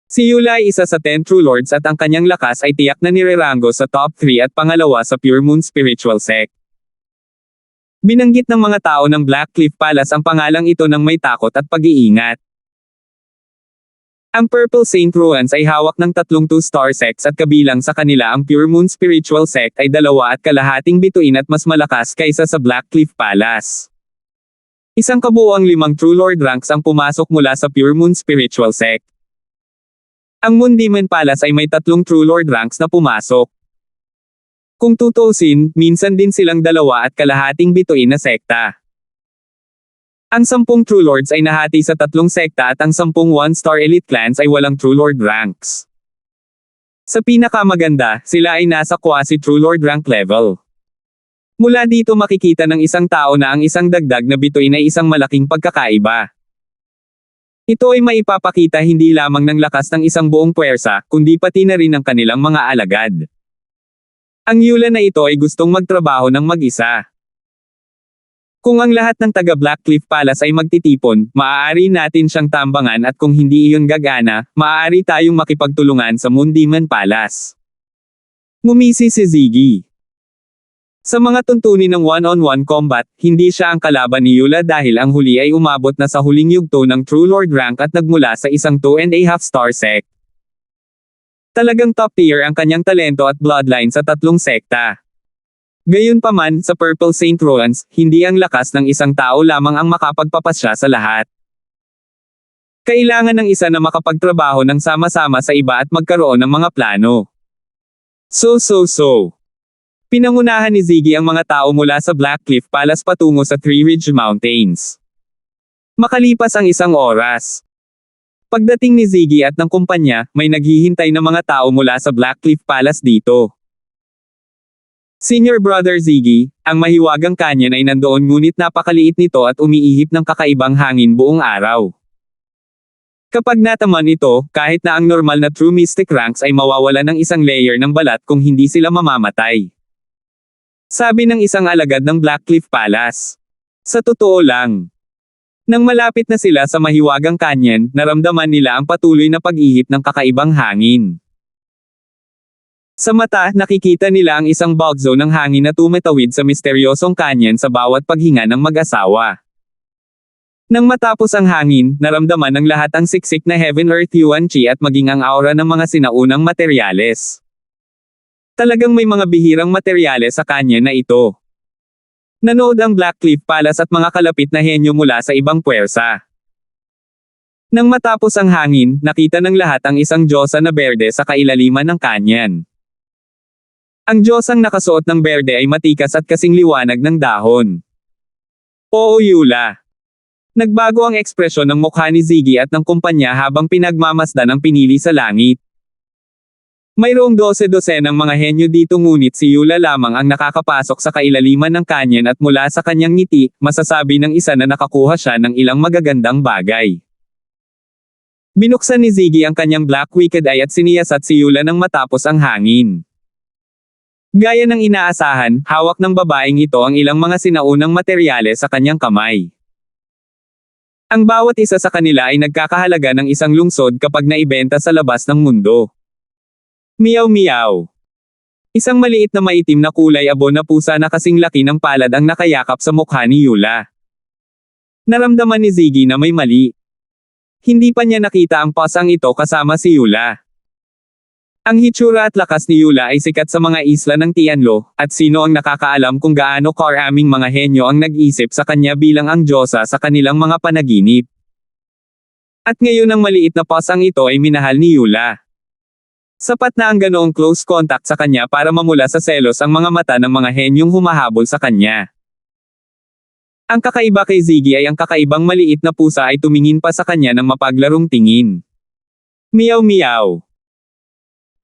Si Yula ay isa sa 10 True Lords at ang kanyang lakas ay tiyak na nireranggo sa top 3 at pangalawa sa Pure Moon Spiritual Sect. Binanggit ng mga tao ng Blackcliff Palace ang pangalang ito ng may takot at pag-iingat. Ang Purple Saint Rowan's ay hawak ng 3 2-star sects at kabilang sa kanila ang Pure Moon Spiritual Sect ay 2.5 bituin at mas malakas kaysa sa Blackcliff Palace. Isang kabuuang 5 True Lord ranks ang pumasok mula sa Pure Moon Spiritual Sect. Ang Moon Demon Palace ay may 3 True Lord ranks na pumasok. Kung tutuusin, minsan din silang 2.5 bituin na sekta. Ang 10 True Lords ay nahati sa 3 sekta at ang 10 1-star elite clans ay walang True Lord ranks. Sa pinakamaganda, sila ay nasa quasi True Lord rank level. Mula dito makikita ng isang tao na ang isang dagdag na bituin ay isang malaking pagkakaiba. Ito ay maipapakita hindi lamang ng lakas ng isang buong puwersa, kundi pati na rin ng kanilang mga alagad. Ang Yula na ito ay gustong magtrabaho ng mag-isa. Kung ang lahat ng taga Blackcliff Palace ay magtitipon, maaari natin siyang tambangan at kung hindi iyon gagana, maaari tayong makipagtulungan sa Moon Demon Palace. Ngumisi si Ziggy. Sa mga tuntunin ng one-on-one combat, hindi siya ang kalaban ni Yula dahil ang huli ay umabot na sa huling yugto ng True Lord rank at nagmula sa isang 2.5 star sect. Talagang top tier ang kanyang talento at bloodline sa tatlong sekta. Gayunpaman, sa Purple Saint Roans, hindi ang lakas ng isang tao lamang ang makapagpapasya sa lahat. Kailangan ng isa na makapagtrabaho ng sama-sama sa iba at magkaroon ng mga plano. So. Pinangunahan ni Ziggy ang mga tao mula sa Blackcliff Palace patungo sa Three Ridge Mountains. Makalipas ang isang oras. Pagdating ni Ziggy at ng kumpanya, may naghihintay na mga tao mula sa Blackcliff Palace dito. Senior Brother Ziggy, ang mahiwagang kanyan ay nandoon ngunit napakaliit nito at umiihip ng kakaibang hangin buong araw. Kapag nataman ito, kahit na ang normal na True Mystic ranks ay mawawala ng isang layer ng balat kung hindi sila mamamatay. Sabi ng isang alagad ng Blackcliff Palace. Sa totoo lang. Nang malapit na sila sa mahiwagang kanyan, naramdaman nila ang patuloy na pag-ihip ng kakaibang hangin. Sa mata, nakikita nila ang isang bulk zone ng hangin na tumatawid sa misteryosong kanyan sa bawat paghinga ng mag-asawa. Nang matapos ang hangin, naramdaman ng lahat ang siksik na Heaven Earth Yuan Chi at maging ang aura ng mga sinaunang materyales. Talagang may mga bihirang materyales sa kanyan na ito. Nanood ang Blackcliff Palace at mga kalapit na henyo mula sa ibang puwersa. Nang matapos ang hangin, nakita ng lahat ang isang diyosa na berde sa kailaliman ng kanyan. Ang diyosang nakasuot ng berde ay matikas at kasing liwanag ng dahon. Oo Yula. Nagbago ang ekspresyon ng mukha ni Ziggy at ng kumpanya habang pinagmamasdan ang pinili sa langit. Mayroong 12 ng mga henyo dito ngunit si Yula lamang ang nakakapasok sa kailaliman ng kanyan at mula sa kanyang ngiti, masasabi ng isa na nakakuha siya ng ilang magagandang bagay. Binuksan ni Ziggy ang kanyang Black Wicked Eye at siniyasat si Yula nang matapos ang hangin. Gaya ng inaasahan, hawak ng babaeng ito ang ilang mga sinaunang materyales sa kanyang kamay. Ang bawat isa sa kanila ay nagkakahalaga ng isang lungsod kapag naibenta sa labas ng mundo. Meow meow. Isang maliit na maitim na kulay abo na pusa na kasing laki ng palad ang nakayakap sa mukha ni Yula. Naramdaman ni Ziggy na may mali. Hindi pa niya nakita ang pasang ito kasama si Yula. Ang hitsura at lakas ni Yula ay sikat sa mga isla ng Tianlo, at sino ang nakakaalam kung gaano karaming mga henyo ang nag-isip sa kanya bilang ang diyosa sa kanilang mga panaginip. At ngayon ang maliit na pasang ito ay minahal ni Yula. Sapat na ang ganoong close contact sa kanya para mamula sa selos ang mga mata ng mga henyong humahabol sa kanya. Ang kakaiba kay Ziggy ay ang kakaibang maliit na pusa ay tumingin pa sa kanya ng mapaglarong tingin. Meow meow.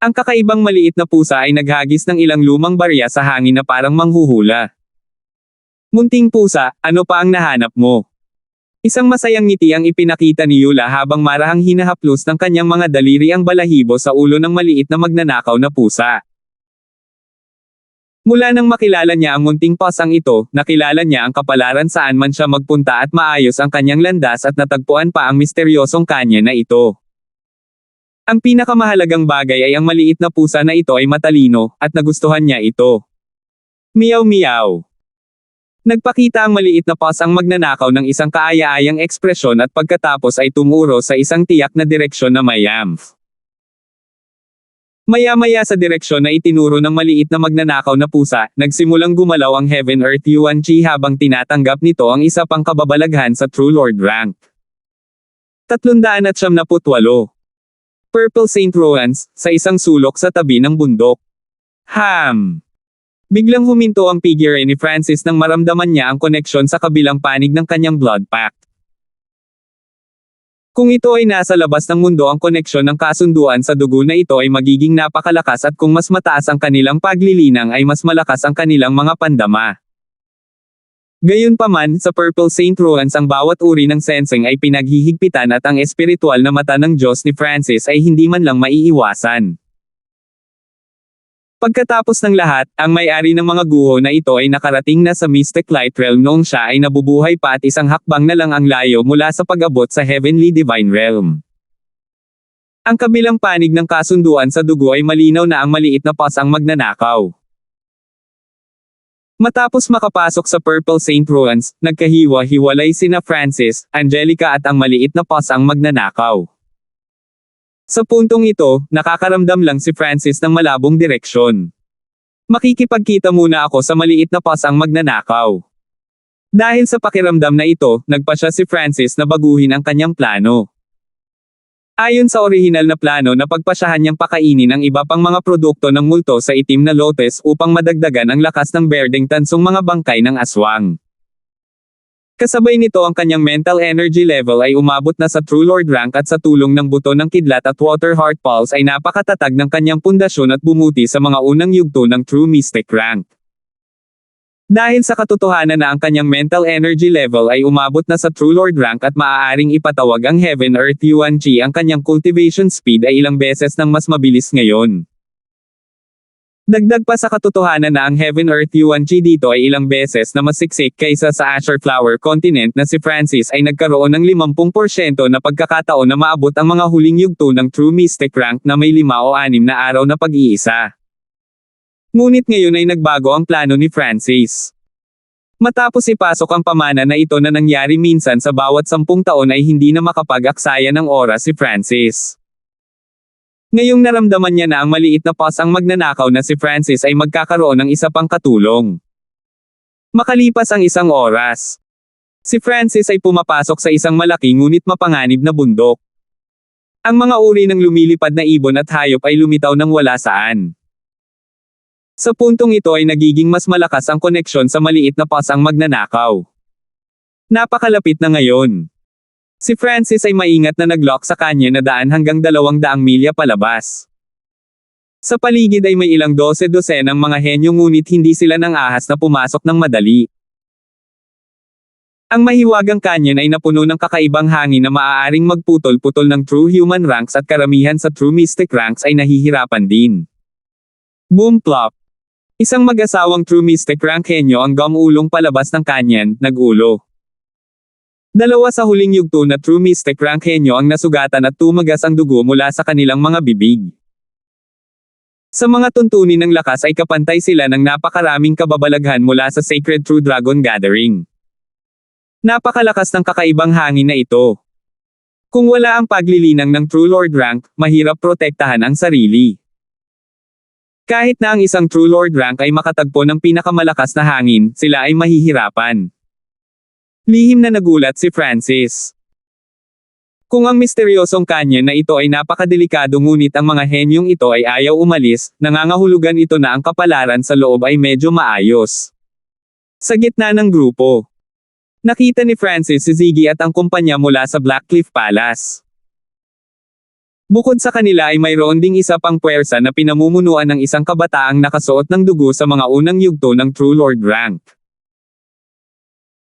Ang kakaibang maliit na pusa ay naghagis ng ilang lumang barya sa hangin na parang manghuhula. Munting pusa, ano pa ang nahanap mo? Isang masayang ngiti ang ipinakita ni Yula habang marahang hinahaplos ng kanyang mga daliri ang balahibo sa ulo ng maliit na magnanakaw na pusa. Mula nang makilala niya ang munting pasang ito, nakilala niya ang kapalaran saan man siya magpunta at maayos ang kanyang landas at natagpuan pa ang misteryosong kanya na ito. Ang pinakamahalagang bagay ay ang maliit na pusa na ito ay matalino, at nagustuhan niya ito. Meow meow. Nagpakita ang maliit na pasang magnanakaw ng isang kaaya-ayang ekspresyon at pagkatapos ay tumuro sa isang tiyak na direksyon na may yamph. Maya-maya sa direksyon na itinuro ng maliit na magnanakaw na pusa, nagsimulang gumalaw ang Heaven Earth Yuan Chi habang tinatanggap nito ang isa pang kababalaghan sa True Lord rank. 378. Purple Saint Roans, sa isang sulok sa tabi ng bundok. Biglang huminto ang figure ni Francis nang maramdaman niya ang koneksyon sa kabilang panig ng kanyang blood pact. Kung ito ay nasa labas ng mundo, ang koneksyon ng kasunduan sa dugo na ito ay magiging napakalakas at kung mas mataas ang kanilang paglilinang ay mas malakas ang kanilang mga pandama. Gayunpaman, sa Purple Saint Ruans ang bawat uri ng sensing ay pinaghihigpitan at ang espiritual na mata ng Diyos ni Francis ay hindi man lang maiiwasan. Pagkatapos ng lahat, ang may-ari ng mga guho na ito ay nakarating na sa Mystic Light Realm noong siya ay nabubuhay pa at isang hakbang na lang ang layo mula sa pag-abot sa Heavenly Divine Realm. Ang kabilang panig ng kasunduan sa dugo ay malinaw na ang maliit na pos ang magnanakaw. Matapos makapasok sa Purple Saint Ruans, nagkahiwa-hiwalay sina Francis, Angelica at ang maliit na pos ang magnanakaw. Sa puntong ito, nakakaramdam lang si Francis ng malabong direksyon. Makikipagkita muna ako sa maliit na pos ang magnanakaw. Dahil sa pakiramdam na ito, nagpa siya si Francis na baguhin ang kanyang plano. Ayon sa orihinal na plano na pagpasyahan niyang pakainin ang iba pang mga produkto ng multo sa itim na lotes upang madagdagan ang lakas ng berdeng tansong mga bangkay ng aswang. Kasabay nito ang kanyang mental energy level ay umabot na sa True Lord rank at sa tulong ng buto ng kidlat at water heart pulse ay napakatatag ng kanyang pundasyon at bumuti sa mga unang yugto ng True Mystic rank. Dahil sa katotohanan na ang kanyang mental energy level ay umabot na sa True Lord rank at maaaring ipatawag ang Heaven Earth Yuan Chi, ang kanyang cultivation speed ay ilang beses nang mas mabilis ngayon. Dagdag pa sa katotohanan na ang Heaven Earth Yuan Chi dito ay ilang beses na mas siksik kaysa sa Azure Flower Continent na si Francis ay nagkaroon ng 50% na pagkakataon na maabot ang mga huling yugto ng True Mystic rank na may 5 o 6 na araw na pag-iisa. Ngunit ngayon ay nagbago ang plano ni Francis. Matapos ipasok ang pamana na ito na nangyari minsan sa bawat 10 taon ay hindi na makapag-aksaya ng oras si Francis. Ngayong naramdaman niya na ang maliit na pos ang magnanakaw na si Francis ay magkakaroon ng isa pang katulong. Makalipas ang 1 oras, si Francis ay pumapasok sa isang malaki ngunit mapanganib na bundok. Ang mga uri ng lumilipad na ibon at hayop ay lumitaw ng wala saan. Sa puntong ito ay nagiging mas malakas ang koneksyon sa maliit na pos ang magnanakaw. Napakalapit na ngayon. Si Francis ay maingat na nag-lock sa kanya na daan hanggang 200 milya palabas. Sa paligid ay may ilang dose-dosenang mga henyo ngunit hindi sila nang ahas na pumasok ng madali. Ang mahiwagang canyon ay napuno ng kakaibang hangin na maaaring magputol-putol ng True Human ranks at karamihan sa True Mystic ranks ay nahihirapan din. Boom plop! Isang mag-asawang True Mystic rank henyo ang gumulong palabas ng canyon, nag-ulo. 2 sa huling yugto na True Mystic rank henyo ang nasugatan at tumagas ang dugo mula sa kanilang mga bibig. Sa mga tuntunin ng lakas ay kapantay sila ng napakaraming kababalaghan mula sa Sacred True Dragon Gathering. Napakalakas ng kakaibang hangin na ito. Kung wala ang paglilinang ng True Lord rank, mahirap protektahan ang sarili. Kahit na ang isang True Lord rank ay makatagpo ng pinakamalakas na hangin, sila ay mahihirapan. Lihim na nagulat si Francis. Kung ang misteryosong canyon na ito ay napakadelikado ngunit ang mga henyong ito ay ayaw umalis, nangangahulugan ito na ang kapalaran sa loob ay medyo maayos. Sa gitna ng grupo, nakita ni Francis si Ziggy at ang kumpanya mula sa Blackcliff Palace. Bukod sa kanila ay mayroon ding isa pang puwersa na pinamumunuan ng isang kabataang nakasuot ng dugo sa mga unang yugto ng True Lord rank.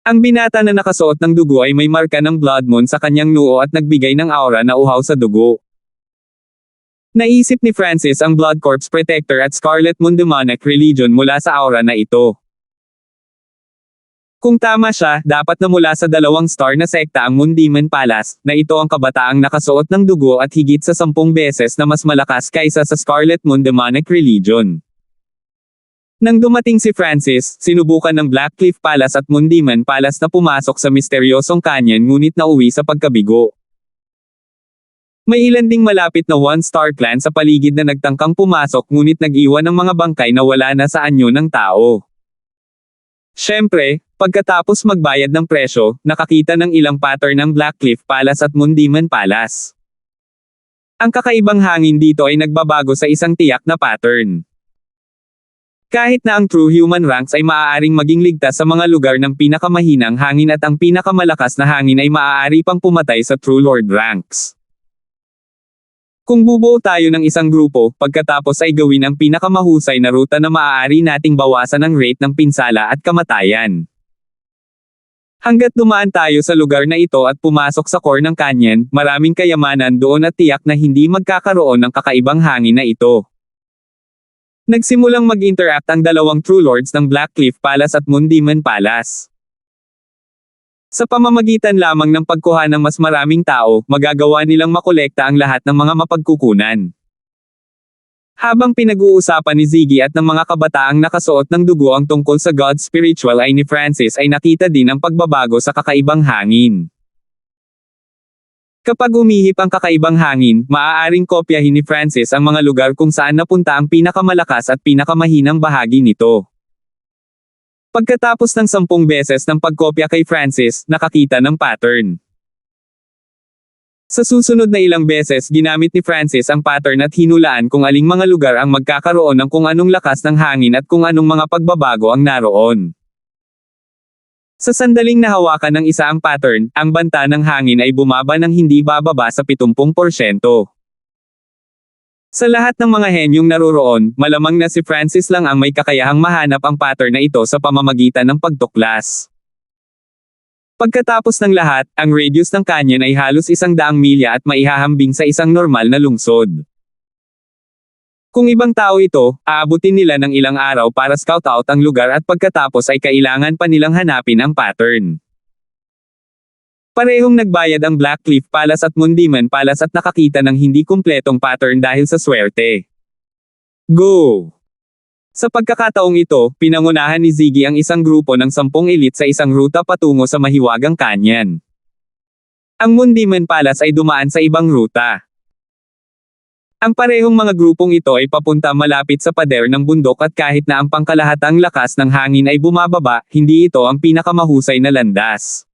Ang binata na nakasuot ng dugo ay may marka ng blood moon sa kanyang noo at nagbigay ng aura na uhaw sa dugo. Naisip ni Francis ang Blood Corpse Protector at Scarlet Moon Demonic Religion mula sa aura na ito. Kung tama siya, dapat na mula sa 2 star na sekta ang Moon Demon Palace, na ito ang kabataang nakasuot ng dugo at higit sa 10 beses na mas malakas kaysa sa Scarlet Moon Demonic Religion. Nang dumating si Francis, sinubukan ng Blackcliff Palace at Moon Demon Palace na pumasok sa misteryosong canyon ngunit nauwi sa pagkabigo. May ilan ding malapit na 1-star clan sa paligid na nagtangkang pumasok ngunit nag-iwan ng mga bangkay na wala na sa anyo ng tao. Siyempre, pagkatapos magbayad ng presyo, nakakita ng ilang pattern ng Blackcliff Palace at Moon Demon Palace. Ang kakaibang hangin dito ay nagbabago sa isang tiyak na pattern. Kahit na ang true human ranks ay maaaring maging ligtas sa mga lugar ng pinakamahinang hangin at ang pinakamalakas na hangin ay maaari pang pumatay sa true lord ranks. Kung bubuo tayo ng isang grupo, pagkatapos ay gawin ang pinakamahusay na ruta na maaari nating bawasan ang rate ng pinsala at kamatayan. Hanggat dumaan tayo sa lugar na ito at pumasok sa core ng canyon, maraming kayamanan doon at tiyak na hindi magkakaroon ng kakaibang hangin na ito. Nagsimulang mag-interact ang dalawang True Lords ng Blackcliff Palace at Moon Demon Palace. Sa pamamagitan lamang ng pagkuha ng mas maraming tao, magagawa nilang makolekta ang lahat ng mga mapagkukunan. Habang pinag-uusapan ni Ziggy at ng mga kabataang nakasuot ng dugo ang tungkol sa God Spiritual ay ni Francis ay nakita din ang pagbabago sa kakaibang hangin. Kapag umihip ang kakaibang hangin, maaaring kopyahin ni Francis ang mga lugar kung saan napunta ang pinakamalakas at pinakamahinang bahagi nito. Pagkatapos ng 10 beses ng pagkopya kay Francis, nakakita ng pattern. Sa susunod na ilang beses ginamit ni Francis ang pattern at hinulaan kung aling mga lugar ang magkakaroon ng kung anong lakas ng hangin at kung anong mga pagbabago ang naroon. Sa sandaling nahawakan ng isa ang pattern, ang banta ng hangin ay bumaba ng hindi bababa sa 70%. Sa lahat ng mga henyong naroroon, malamang na si Francis lang ang may kakayahang mahanap ang pattern na ito sa pamamagitan ng pagtuklas. Pagkatapos ng lahat, ang radius ng canyon ay halos 100 milya at maihahambing sa isang normal na lungsod. Kung ibang tao ito, aabutin nila ng ilang araw para scout out ang lugar at pagkatapos ay kailangan pa nilang hanapin ang pattern. Parehong nagbayad ang Blackcliff Palace at Moon Demon Palace at nakakita ng hindi kumpletong pattern dahil sa swerte. Go! Sa pagkakataong ito, pinangunahan ni Ziggy ang isang grupo ng 10 elite sa isang ruta patungo sa mahiwagang canyon. Ang Moon Demon Palace ay dumaan sa ibang ruta. Ang parehong mga grupong ito ay papunta malapit sa pader ng bundok at kahit na ang pangkalahatang lakas ng hangin ay bumababa, hindi ito ang pinakamahusay na landas.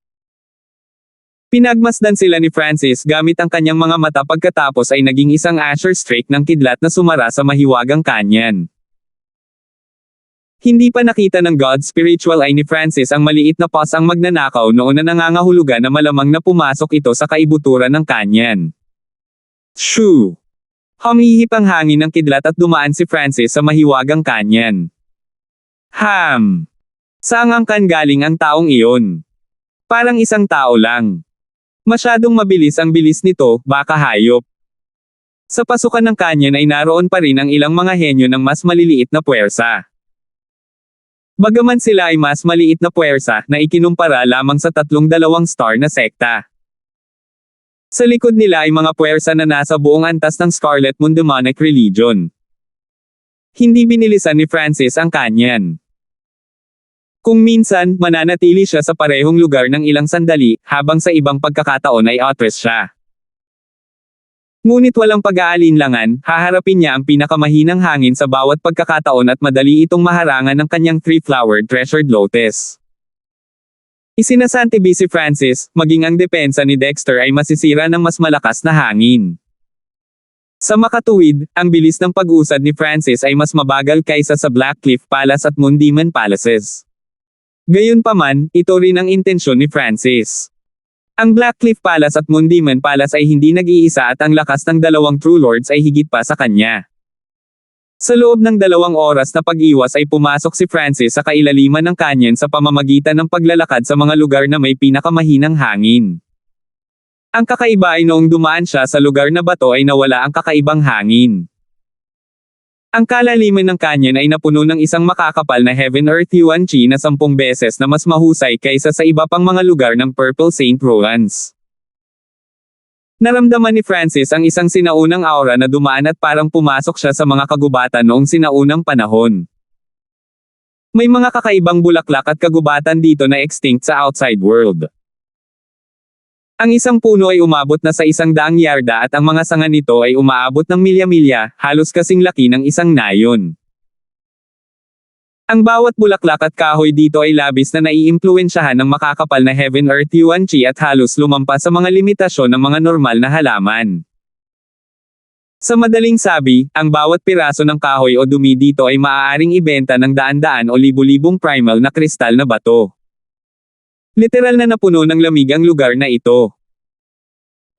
Pinagmasdan sila ni Francis gamit ang kanyang mga mata pagkatapos ay naging isang Asher streak ng kidlat na sumara sa mahiwagang canyon. Hindi pa nakita ng God Spiritual ay ni Francis ang maliit na paws ang magnanakaw noon na nangangahulugan na malamang na pumasok ito sa kaibuturan ng canyon. Shoo! Humihip ang hangin ng kidlat at dumaan si Francis sa mahiwagang canyon. Ham! Saan ang kan galing ang taong iyon? Parang isang tao lang. Masyadong mabilis ang bilis nito, baka hayop. Sa pasukan ng canyon ay naroon pa rin ang ilang mga henyo ng mas maliliit na puwersa. Bagaman sila ay mas maliit na puwersa na ikinumpara lamang sa 32 star na sekta. Sa likod nila ay mga puwersa na nasa buong antas ng Scarlet Moon Demonic Religion. Hindi binilisan ni Francis ang canyon. Kung minsan, mananatili siya sa parehong lugar ng ilang sandali, habang sa ibang pagkakataon ay atras siya. Ngunit walang pag-aalinlangan, haharapin niya ang pinakamahinang hangin sa bawat pagkakataon at madali itong maharangan ng kanyang 3-flowered treasured lotus. Isinasantabi si Francis, maging ang depensa ni Dexter ay masisira ng mas malakas na hangin. Sa makatuwid, ang bilis ng pag-usad ni Francis ay mas mabagal kaysa sa Blackcliff Palace at Moon Demon Palaces. Gayunpaman, ito rin ang intensyon ni Francis. Ang Blackcliff Palace at Moon Demon Palace ay hindi nag-iisa at ang lakas ng dalawang True Lords ay higit pa sa kanya. Sa loob ng 2 oras na pag-iwas ay pumasok si Francis sa kailaliman ng canyon sa pamamagitan ng paglalakad sa mga lugar na may pinakamahinang hangin. Ang kakaiba ay noong dumaan siya sa lugar na bato ay nawala ang kakaibang hangin. Ang kalaliman ng canyon ay napuno ng isang makakapal na Heaven Earth Yuan Chi na 10 beses na mas mahusay kaysa sa iba pang mga lugar ng Purple Saint Rolands. Naramdaman ni Francis ang isang sinaunang aura na dumaan at parang pumasok siya sa mga kagubatan noong sinaunang panahon. May mga kakaibang bulaklak at kagubatan dito na extinct sa outside world. Ang isang puno ay umabot na sa 100 yarda at ang mga sanga nito ay umaabot ng milya-milya, halos kasing laki ng isang nayon. Ang bawat bulaklak at kahoy dito ay labis na naiimpluwensyahan ng makakapal na Heaven Earth Yuan Chi at halos lumampas sa mga limitasyon ng mga normal na halaman. Sa madaling sabi, ang bawat piraso ng kahoy o dumi dito ay maaaring ibenta ng daan-daan o libu-libong primal na kristal na bato. Literal na napuno ng lamig ang lugar na ito.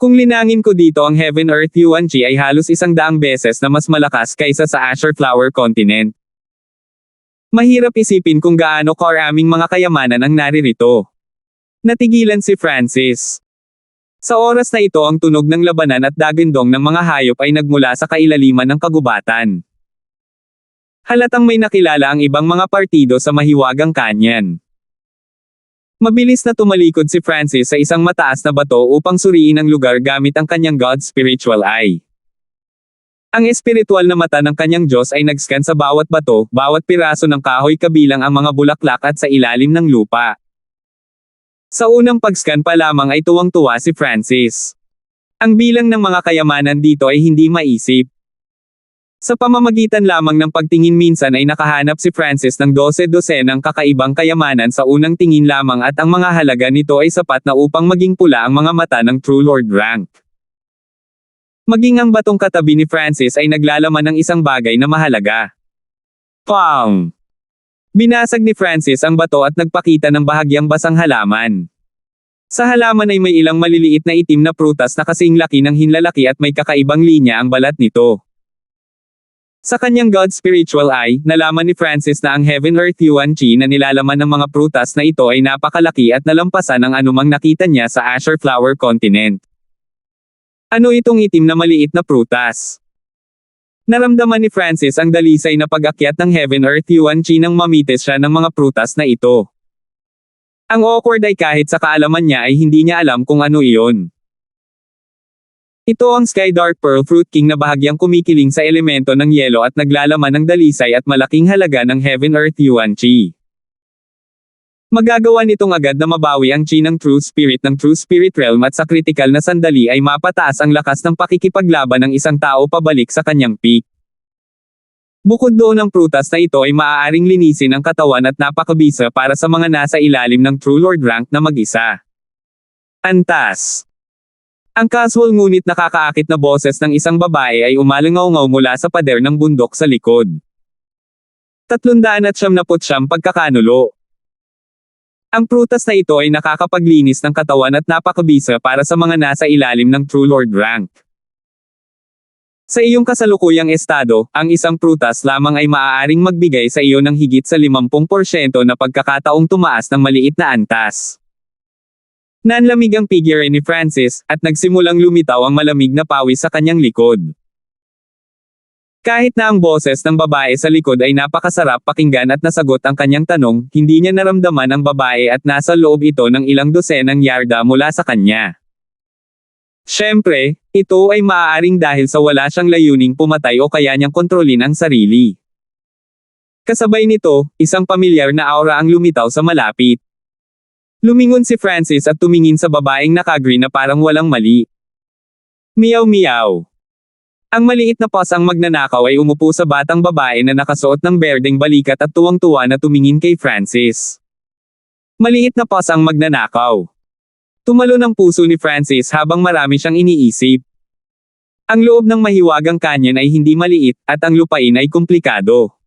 Kung linangin ko dito ang Heaven Earth Yuan Chi ay halos 100 beses na mas malakas kaysa sa Azure Flower Continent. Mahirap isipin kung gaano karaming mga kayamanan ang naririto. Natigilan si Francis. Sa oras na ito ang tunog ng labanan at dagindong ng mga hayop ay nagmula sa kailaliman ng kagubatan. Halatang may nakilala ang ibang mga partido sa mahiwagang kanyan. Mabilis na tumalikod si Francis sa isang mataas na bato upang suriin ang lugar gamit ang kanyang God's spiritual eye. Ang espiritual na mata ng kanyang Diyos ay nag-scan sa bawat bato, bawat piraso ng kahoy kabilang ang mga bulaklak at sa ilalim ng lupa. Sa unang pag-scan pa lamang ay tuwang-tuwa si Francis. Ang bilang ng mga kayamanan dito ay hindi maisip. Sa pamamagitan lamang ng pagtingin minsan ay nakahanap si Francis ng 12-dosenang kakaibang kayamanan sa unang tingin lamang at ang mga halaga nito ay sapat na upang maging pula ang mga mata ng True Lord rank. Maging ang batong katabi ni Francis ay naglalaman ng isang bagay na mahalaga. Pang! Binasag ni Francis ang bato at nagpakita ng bahagyang basang halaman. Sa halaman ay may ilang maliliit na itim na prutas na kasing laki ng hinlalaki at may kakaibang linya ang balat nito. Sa kanyang God's spiritual eye, nalaman ni Francis na ang Heaven Earth Yuan Chi na nilalaman ng mga prutas na ito ay napakalaki at nalampasan ang anumang nakita niya sa Azure Flower Continent. Ano itong itim na maliit na prutas? Naramdaman ni Francis ang dalisay na pag-akyat ng Heaven Earth Yuan Chi nang mamitis siya ng mga prutas na ito. Ang awkward ay kahit sa kaalaman niya ay hindi niya alam kung ano iyon. Ito ang Sky Dark Pearl Fruit King na bahagyang kumikiling sa elemento ng yelo at naglalaman ng dalisay at malaking halaga ng Heaven Earth Yuan Chi. Magagawa nitong agad na mabawi ang chi ng True Spirit ng True Spirit Realm at sa kritikal na sandali ay mapataas ang lakas ng pakikipaglaban ng isang tao pabalik sa kanyang peak. Bukod doon ang prutas na ito ay maaaring linisin ang katawan at napakabisa para sa mga nasa ilalim ng True Lord rank na mag-isa. Antas. Ang casual ngunit nakakaakit na boses ng isang babae ay umalangaw-ngaw mula sa pader ng bundok sa likod. 379 pagkakanulo. Ang prutas na ito ay nakakapaglinis ng katawan at napakabisa para sa mga nasa ilalim ng True Lord rank. Sa iyong kasalukuyang estado, ang isang prutas lamang ay maaaring magbigay sa iyo ng higit sa 50% na pagkakataong tumaas ng maliit na antas. Nanlamig ang figure ni Francis, at nagsimulang lumitaw ang malamig na pawis sa kanyang likod. Kahit na ang boses ng babae sa likod ay napakasarap pakinggan at nasagot ang kanyang tanong, hindi niya naramdaman ang babae at nasa loob ito ng ilang dosenang yarda mula sa kanya. Siyempre, ito ay maaaring dahil sa wala siyang layuning pumatay o kaya niyang kontrolin ang sarili. Kasabay nito, isang pamilyar na aura ang lumitaw sa malapit. Lumingon si Francis at tumingin sa babaeng nakagreen na parang walang mali. Meow meow. Ang maliit na pasang magnanakaw ay umupo sa batang babae na nakasuot ng berdeng balikat at tuwang-tuwa na tumingin kay Francis. Maliit na pasang magnanakaw. Tumalo ng puso ni Francis habang marami siyang iniisip. Ang loob ng mahiwagang kanyon ay hindi maliit, at ang lupain ay komplikado.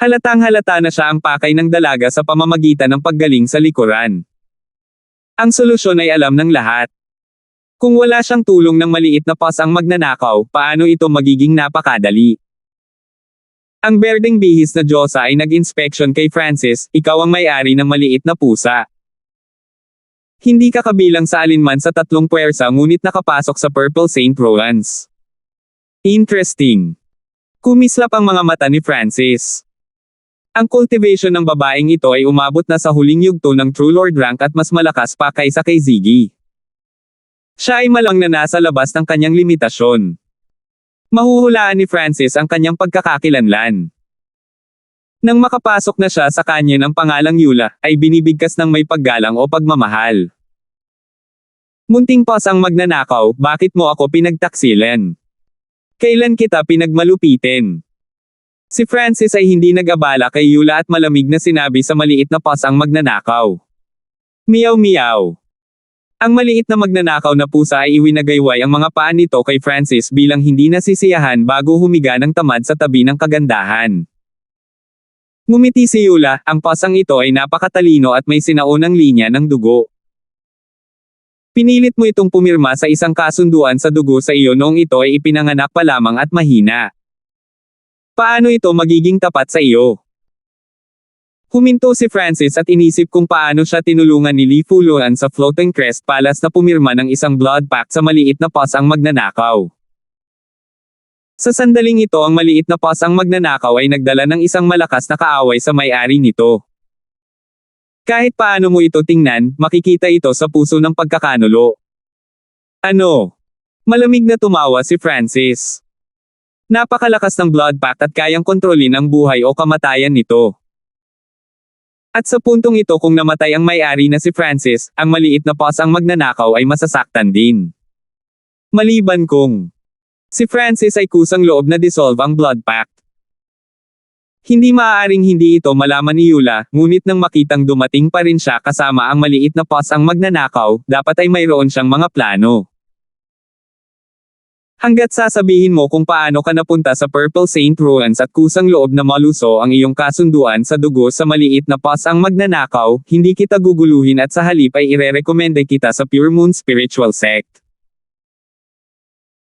Halatang-halata na siya ang pakay ng dalaga sa pamamagitan ng paggaling sa likuran. Ang solusyon ay alam ng lahat. Kung wala siyang tulong ng maliit na pasang magnanakaw, paano ito magiging napakadali? Ang berdeng bihis na Diyosa ay nag-inspection kay Francis, ikaw ang may-ari ng maliit na pusa. Hindi ka kabilang sa alinman sa 3 puwersa ngunit nakapasok sa Purple Saint Roans. Interesting. Kumislap ang mga mata ni Francis. Ang cultivation ng babaeng ito ay umabot na sa huling yugto ng True Lord rank at mas malakas pa kaysa kay Ziggy. Siya ay malang na nasa labas ng kanyang limitasyon. Mahuhulaan ni Francis ang kanyang pagkakakilanlan. Nang makapasok na siya sa kanya ng pangalang Yula, ay binibigkas ng may paggalang o pagmamahal. Munting pasang magnanakaw, bakit mo ako pinagtaksilan? Kailan kita pinagmalupitin? Si Francis ay hindi nag-abala kay Yula at malamig na sinabi sa maliit na pasang magnanakaw. Meow meow. Ang maliit na magnanakaw na pusa ay iwinagayway ang mga paa nito kay Francis bilang hindi nasisiyahan bago humiga ng tamad sa tabi ng kagandahan. Ngumiti si Yula, ang pasang ito ay napakatalino at may sinaunang linya ng dugo. Pinilit mo itong pumirma sa isang kasunduan sa dugo sa iyo noong ito ay ipinanganak pa lamang at mahina. Paano ito magiging tapat sa iyo? Huminto si Francis at inisip kung paano siya tinulungan ni Li Fuluan sa Floating Crest Palace na pumirma ng isang blood pact sa maliit na pasang magnanakaw. Sa sandaling ito ang maliit na pasang magnanakaw ay nagdala ng isang malakas na kaaway sa may-ari nito. Kahit paano mo ito tingnan, makikita ito sa puso ng pagkakanulo. Ano? Malamig na tumawa si Francis. Napakalakas ng blood pact at kayang kontrolin ang buhay o kamatayan nito. At sa puntong ito kung namatay ang may-ari na si Francis, ang maliit na pasang magnanakaw ay masasaktan din. Maliban kung si Francis ay kusang loob na dissolve ang blood pact. Hindi maaaring hindi ito malaman ni Yula, ngunit nang makitang dumating pa rin siya kasama ang maliit na pasang magnanakaw, dapat ay mayroon siyang mga plano. Hanggat sasabihin mo kung paano ka napunta sa Purple Saint Ruins at kusang loob na maluso ang iyong kasunduan sa dugo sa maliit na pasang magnanakaw, hindi kita guguluhin at sa halip ay irerekomenda kita sa Pure Moon Spiritual Sect.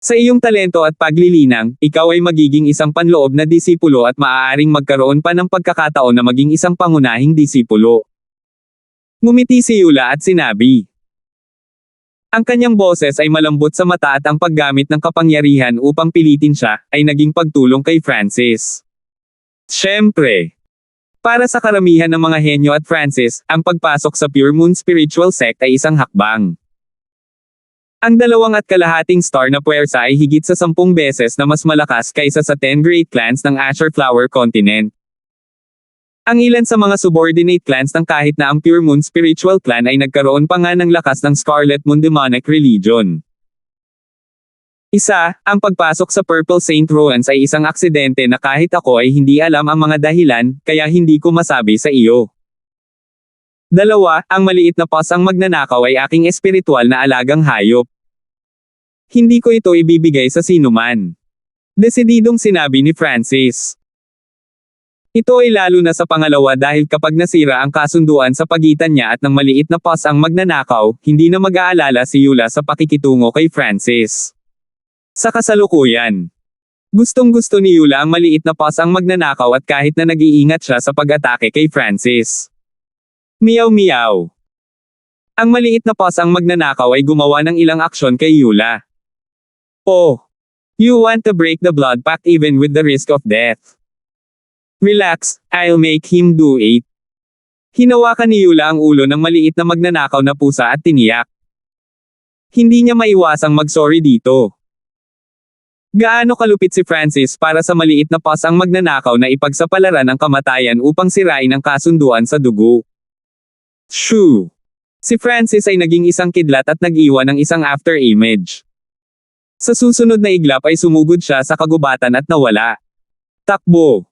Sa iyong talento at paglilinang, ikaw ay magiging isang panloob na disipulo at maaaring magkaroon pa ng pagkakataon na maging isang pangunahing disipulo. Ngumiti si Yula at sinabi. Ang kanyang boses ay malambot sa mata at ang paggamit ng kapangyarihan upang pilitin siya, ay naging pagtulong kay Francis. Siyempre. Para sa karamihan ng mga henyo at Francis, ang pagpasok sa Pure Moon Spiritual Sect ay isang hakbang. Ang 2.5 star na puwersa ay higit sa 10 beses na mas malakas kaysa sa 10 great clans ng Azure Flower Continent. Ang ilan sa mga subordinate clans ng kahit na ang Pure Moon Spiritual Clan ay nagkaroon pa nga ng lakas ng Scarlet Moon Demonic Religion. Isa, ang pagpasok sa Purple Saint Ruins ay isang aksidente na kahit ako ay hindi alam ang mga dahilan, kaya hindi ko masabi sa iyo. 2, ang maliit na pasang magnanakaw ay aking espiritual na alagang hayop. Hindi ko ito ibibigay sa sinuman. Desididong sinabi ni Francis. Ito ay lalo na sa pangalawa dahil kapag nasira ang kasunduan sa pagitan niya at ng maliit na pasang magnanakaw, hindi na mag-aalala si Yula sa pakikitungo kay Francis. Sa kasalukuyan, gustong-gusto ni Yula ang maliit na pasang magnanakaw at kahit na nag-iingat siya sa pag-atake kay Francis. Meow meow. Ang maliit na pasang magnanakaw ay gumawa ng ilang aksyon kay Yula. Oh! You want to break the blood pact even with the risk of death. Relax, I'll make him do it. Hinawakan ni Yula ang ulo ng maliit na magnanakaw na pusa at tiniyak. Hindi niya maiwasang mag-sorry dito. Gaano kalupit si Francis para sa maliit na pasang magnanakaw na ipagsapalaran ang kamatayan upang sirain ang kasunduan sa dugo. Shoo! Si Francis ay naging isang kidlat at nag-iwan ng isang after image. Sa susunod na iglap ay sumugod siya sa kagubatan at nawala. Takbo!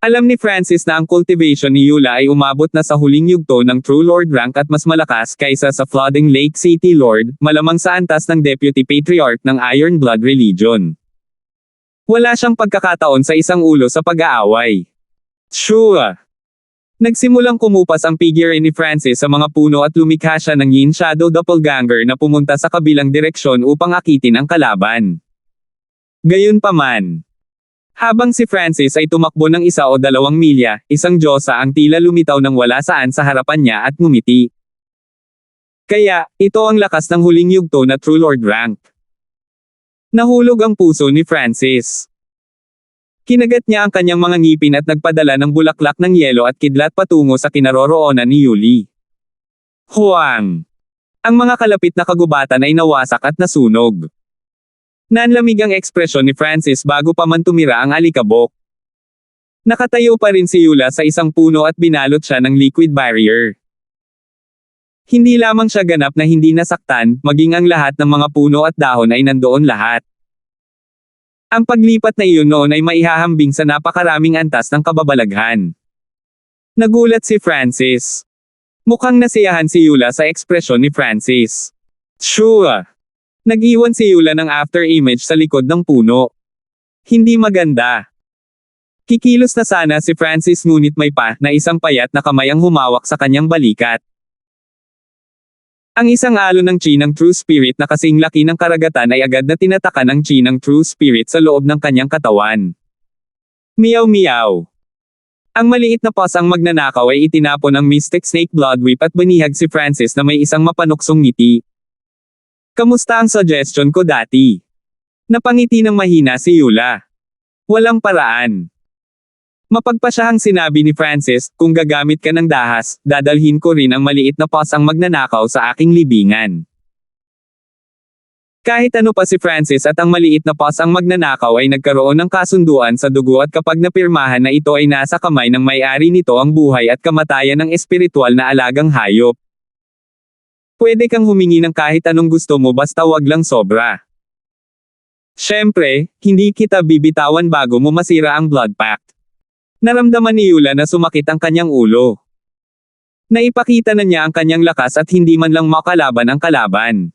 Alam ni Francis na ang cultivation ni Yula ay umabot na sa huling yugto ng True Lord rank at mas malakas kaysa sa Flooding Lake City Lord, malamang sa antas ng Deputy Patriarch ng Iron Blood Religion. Wala siyang pagkakataon sa isang ulo sa pag-aaway. Sure! Nagsimulang kumupas ang figure ni Francis sa mga puno at lumikha siya ng Yin Shadow Doppelganger na pumunta sa kabilang direksyon upang akitin ang kalaban. Gayunpaman, habang si Francis ay tumakbo ng 1 o 2 milya, isang diyosa ang tila lumitaw ng wala saan sa harapan niya at ngumiti. Kaya, ito ang lakas ng huling yugto na True Lord rank. Nahulog ang puso ni Francis. Kinagat niya ang kanyang mga ngipin at nagpadala ng bulaklak ng yelo at kidlat patungo sa kinaroroonan ni Yuli. Huwang! Ang mga kalapit na kagubatan ay nawasak at nasunog. Nanlamig ang ekspresyon ni Francis bago pa man tumira ang alikabok. Nakatayo pa rin si Yula sa isang puno at binalot siya ng liquid barrier. Hindi lamang siya ganap na hindi nasaktan, maging ang lahat ng mga puno at dahon ay nandoon lahat. Ang paglipat na iyon noon ay maihahambing sa napakaraming antas ng kababalaghan. Nagulat si Francis. Mukhang nasiyahan si Yula sa ekspresyon ni Francis. Sure. Nag-iwan si Yula ng after image sa likod ng puno. Hindi maganda. Kikilos na sana si Francis ngunit may na isang payat na kamay ang humawak sa kanyang balikat. Ang isang alon ng chi ng True Spirit na kasing laki ng karagatan ay agad na tinatakan ng chi ng True Spirit sa loob ng kanyang katawan. Meow meow. Ang maliit na paws ang magnanakaw ay itinapon ng Mystic Snake Blood Whip at banihag si Francis na may isang mapanuksong ngiti. Kamusta ang suggestion ko dati? Napangiti ng mahina si Yula. Walang paraan. Mapagpasyahang sinabi ni Francis, kung gagamit ka ng dahas, dadalhin ko rin ang maliit na paws ang magnanakaw sa aking libingan. Kahit ano pa si Francis at ang maliit na paws ang magnanakaw ay nagkaroon ng kasunduan sa dugo at kapag napirmahan na ito ay nasa kamay ng may-ari nito ang buhay at kamatayan ng espiritual na alagang hayop. Pwede kang humingi ng kahit anong gusto mo basta wag lang sobra. Siyempre, hindi kita bibitawan bago mo masira ang blood pact. Naramdaman ni Yula na sumakit ang kanyang ulo. Naipakita na niya ang kanyang lakas at hindi man lang makalaban ang kalaban.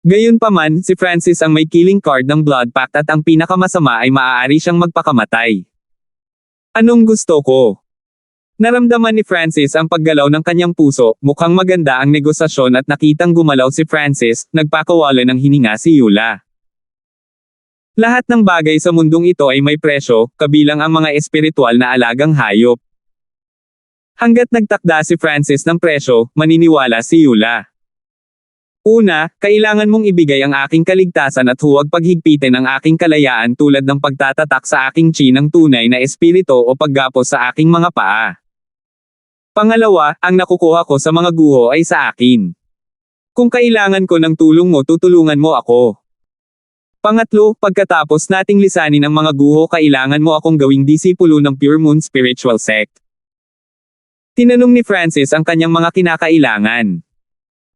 Gayunpaman, si Francis ang may killing card ng blood pact at ang pinakamasama ay maaari siyang magpakamatay. Anong gusto ko? Naramdaman ni Francis ang paggalaw ng kanyang puso, mukhang maganda ang negosasyon at nakitang gumalaw si Francis, nagpakawala ng hininga si Yula. Lahat ng bagay sa mundong ito ay may presyo, kabilang ang mga espiritual na alagang hayop. Hanggat nagtakda si Francis ng presyo, maniniwala si Yula. Una, kailangan mong ibigay ang aking kaligtasan at huwag paghigpitin ang aking kalayaan tulad ng pagtatatak sa aking chi ng tunay na espiritu o paggapos sa aking mga paa. Pangalawa, ang nakukuha ko sa mga guho ay sa akin. Kung kailangan ko ng tulong mo, tutulungan mo ako. Pangatlo, pagkatapos nating lisanin ang mga guho, kailangan mo akong gawing disipulo ng Pure Moon Spiritual Sect. Tinanong ni Francis ang kanyang mga kinakailangan.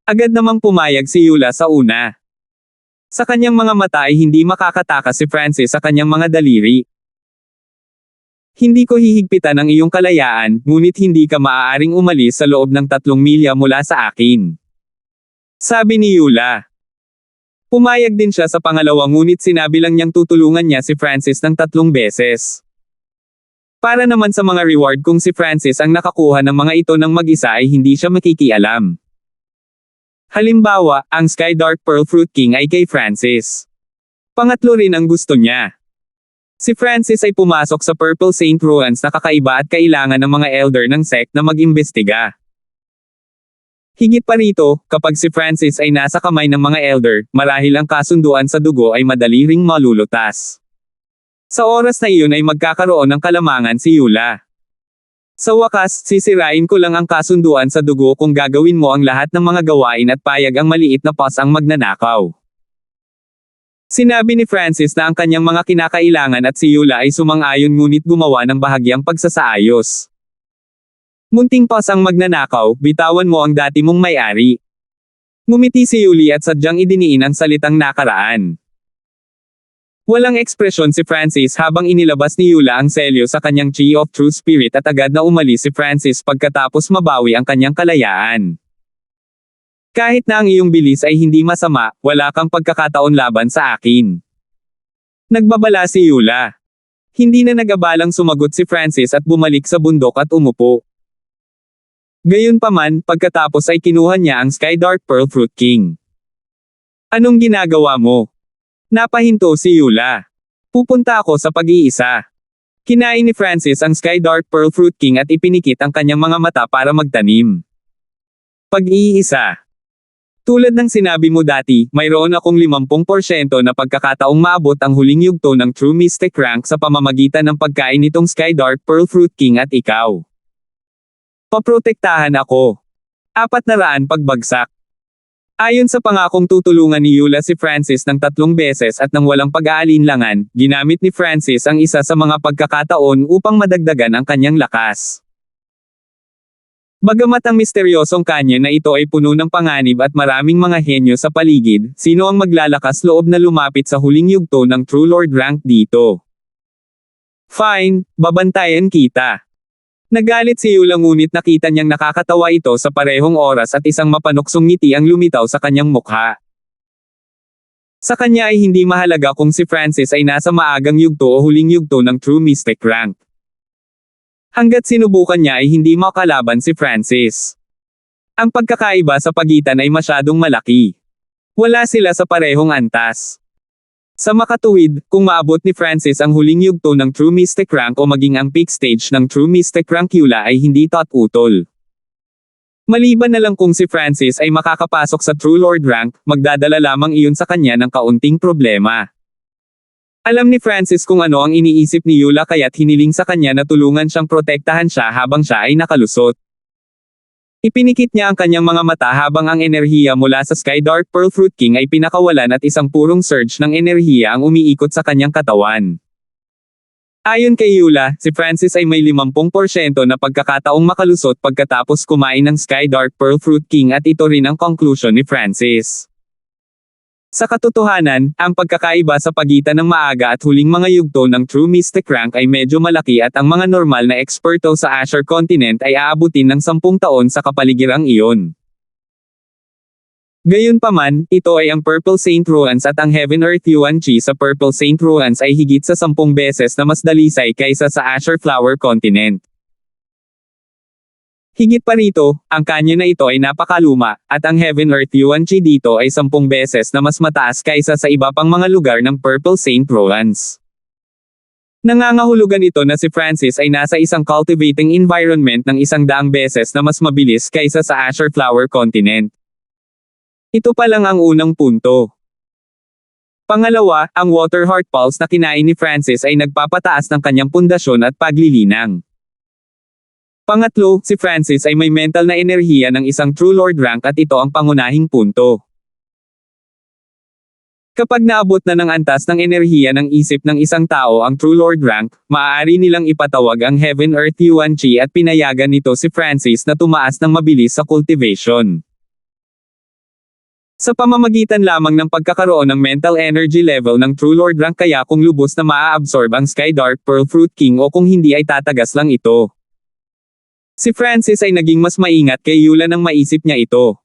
Agad namang pumayag si Yula sa una. Sa kanyang mga mata ay hindi makakatakas si Francis sa kanyang mga daliri. Hindi ko hihigpitan ang iyong kalayaan, ngunit hindi ka maaaring umalis sa loob ng 3 milya mula sa akin. Sabi ni Yula. Pumayag din siya sa pangalawa ngunit sinabi lang niyang tutulungan niya si Francis ng 3 beses. Para naman sa mga reward kung si Francis ang nakakuha ng mga ito ng mag-isa ay hindi siya makikialam. Halimbawa, ang Sky Dark Pearl Fruit King ay kay Francis. Pangatlo rin ang gusto niya. Si Francis ay pumasok sa Purple Saint Ruins na kakaiba at kailangan ng mga elder ng sect na mag-imbestiga. Higit pa rito, kapag si Francis ay nasa kamay ng mga elder, marahil ang kasunduan sa dugo ay madali ring malulutas. Sa oras na iyon ay magkakaroon ng kalamangan si Yula. Sa wakas, sisirain ko lang ang kasunduan sa dugo kung gagawin mo ang lahat ng mga gawain at payag ang maliit na paws ang magnanakaw. Sinabi ni Francis na ang kanyang mga kinakailangan at si Yula ay sumang-ayon ngunit gumawa ng bahagyang pagsasaayos. Munting paws ang magnanakaw, bitawan mo ang dati mong may-ari. Ngumiti si Yuli at sadyang idiniin ang salitang nakaraan. Walang ekspresyon si Francis habang inilabas ni Yula ang selyo sa kanyang Chi of True Spirit at agad na umalis si Francis pagkatapos mabawi ang kanyang kalayaan. Kahit na ang iyong bilis ay hindi masama, wala kang pagkakataon laban sa akin. Nagbabala si Yula. Hindi na nag-abalang sumagot si Francis at bumalik sa bundok at umupo. Gayunpaman, pagkatapos ay kinuha niya ang Sky Dark Pearl Fruit King. Anong ginagawa mo? Napahinto si Yula. Pupunta ako sa pag-iisa. Kinain ni Francis ang Sky Dark Pearl Fruit King at ipinikit ang kanyang mga mata para magtanim. Pag-iisa. Tulad ng sinabi mo dati, mayroon akong 50% na pagkakataong maabot ang huling yugto ng True Mystic Rank sa pamamagitan ng pagkain nitong Sky Dark Pearl Fruit King at ikaw. Paprotektahan ako. 400 pagbagsak. Ayon sa pangakong tutulungan ni Yula si Francis ng 3 beses at nang walang pag-aalinlangan, ginamit ni Francis ang isa sa mga pagkakataon upang madagdagan ang kanyang lakas. Bagamat ang misteryosong kanya na ito ay puno ng panganib at maraming mga henyo sa paligid, sino ang maglalakas loob na lumapit sa huling yugto ng True Lord rank dito? Fine, babantayan kita. Nagalit si Yula ngunit nakita niyang nakakatawa ito sa parehong oras at isang mapanuksong ngiti ang lumitaw sa kanyang mukha. Sa kanya ay hindi mahalaga kung si Francis ay nasa maagang yugto o huling yugto ng True Mystic rank. Hanggat sinubukan niya ay hindi makalaban si Francis. Ang pagkakaiba sa pagitan ay masyadong malaki. Wala sila sa parehong antas. Sa makatuwid, kung maabot ni Francis ang huling yugto ng True Mystic rank o maging ang peak stage ng True Mystic rank Yula ay hindi tot-utol. Maliban na lang kung si Francis ay makakapasok sa True Lord rank, magdadala lamang iyon sa kanya ng kaunting problema. Alam ni Francis kung ano ang iniisip ni Yula kaya't hiniling sa kanya na tulungan siyang protektahan siya habang siya ay nakalusot. Ipinikit niya ang kanyang mga mata habang ang enerhiya mula sa Sky Dark Pearl Fruit King ay pinakawalan at isang purong surge ng enerhiya ang umiikot sa kanyang katawan. Ayon kay Yula, si Francis ay may 50% na pagkakataong makalusot pagkatapos kumain ng Sky Dark Pearl Fruit King at ito rin ang conclusion ni Francis. Sa katotohanan, ang pagkakaiba sa pagitan ng maaga at huling mga yugto ng True Mystic rank ay medyo malaki at ang mga normal na eksperto sa Asher Continent ay aabutin ng 10 taon sa kapaligirang iyon. Gayunpaman, ito ay ang Purple Saint Ruans at ang Heaven Earth Yuan Chi sa Purple Saint Ruans ay higit sa 10 beses na mas dalisay kaysa sa Asher Flower Continent. Higit pa rito, ang kanyo na ito ay napakaluma, at ang Heaven Earth Yuan Chi dito ay 10 beses na mas mataas kaysa sa iba pang mga lugar ng Purple Saint Ruans. Nangangahulugan ito na si Francis ay nasa isang cultivating environment ng 100 beses na mas mabilis kaysa sa Asher Flower Continent. Ito pa lang ang unang punto. Pangalawa, ang Water Heart Pulse na kinain ni Francis ay nagpapataas ng kanyang pundasyon at paglilinang. Pangatlo, si Francis ay may mental na enerhiya ng isang True Lord rank at ito ang pangunahing punto. Kapag naabot na ng antas ng enerhiya ng isip ng isang tao ang True Lord rank, maaari nilang ipatawag ang Heaven Earth Yuan Chi at pinayagan nito si Francis na tumaas ng mabilis sa cultivation. Sa pamamagitan lamang ng pagkakaroon ng mental energy level ng True Lord rank kaya kung lubos na maa-absorb ang Sky Dark Pearl Fruit King o kung hindi ay tatagas lang ito. Si Francis ay naging mas maingat kay Yula nang maisip niya ito.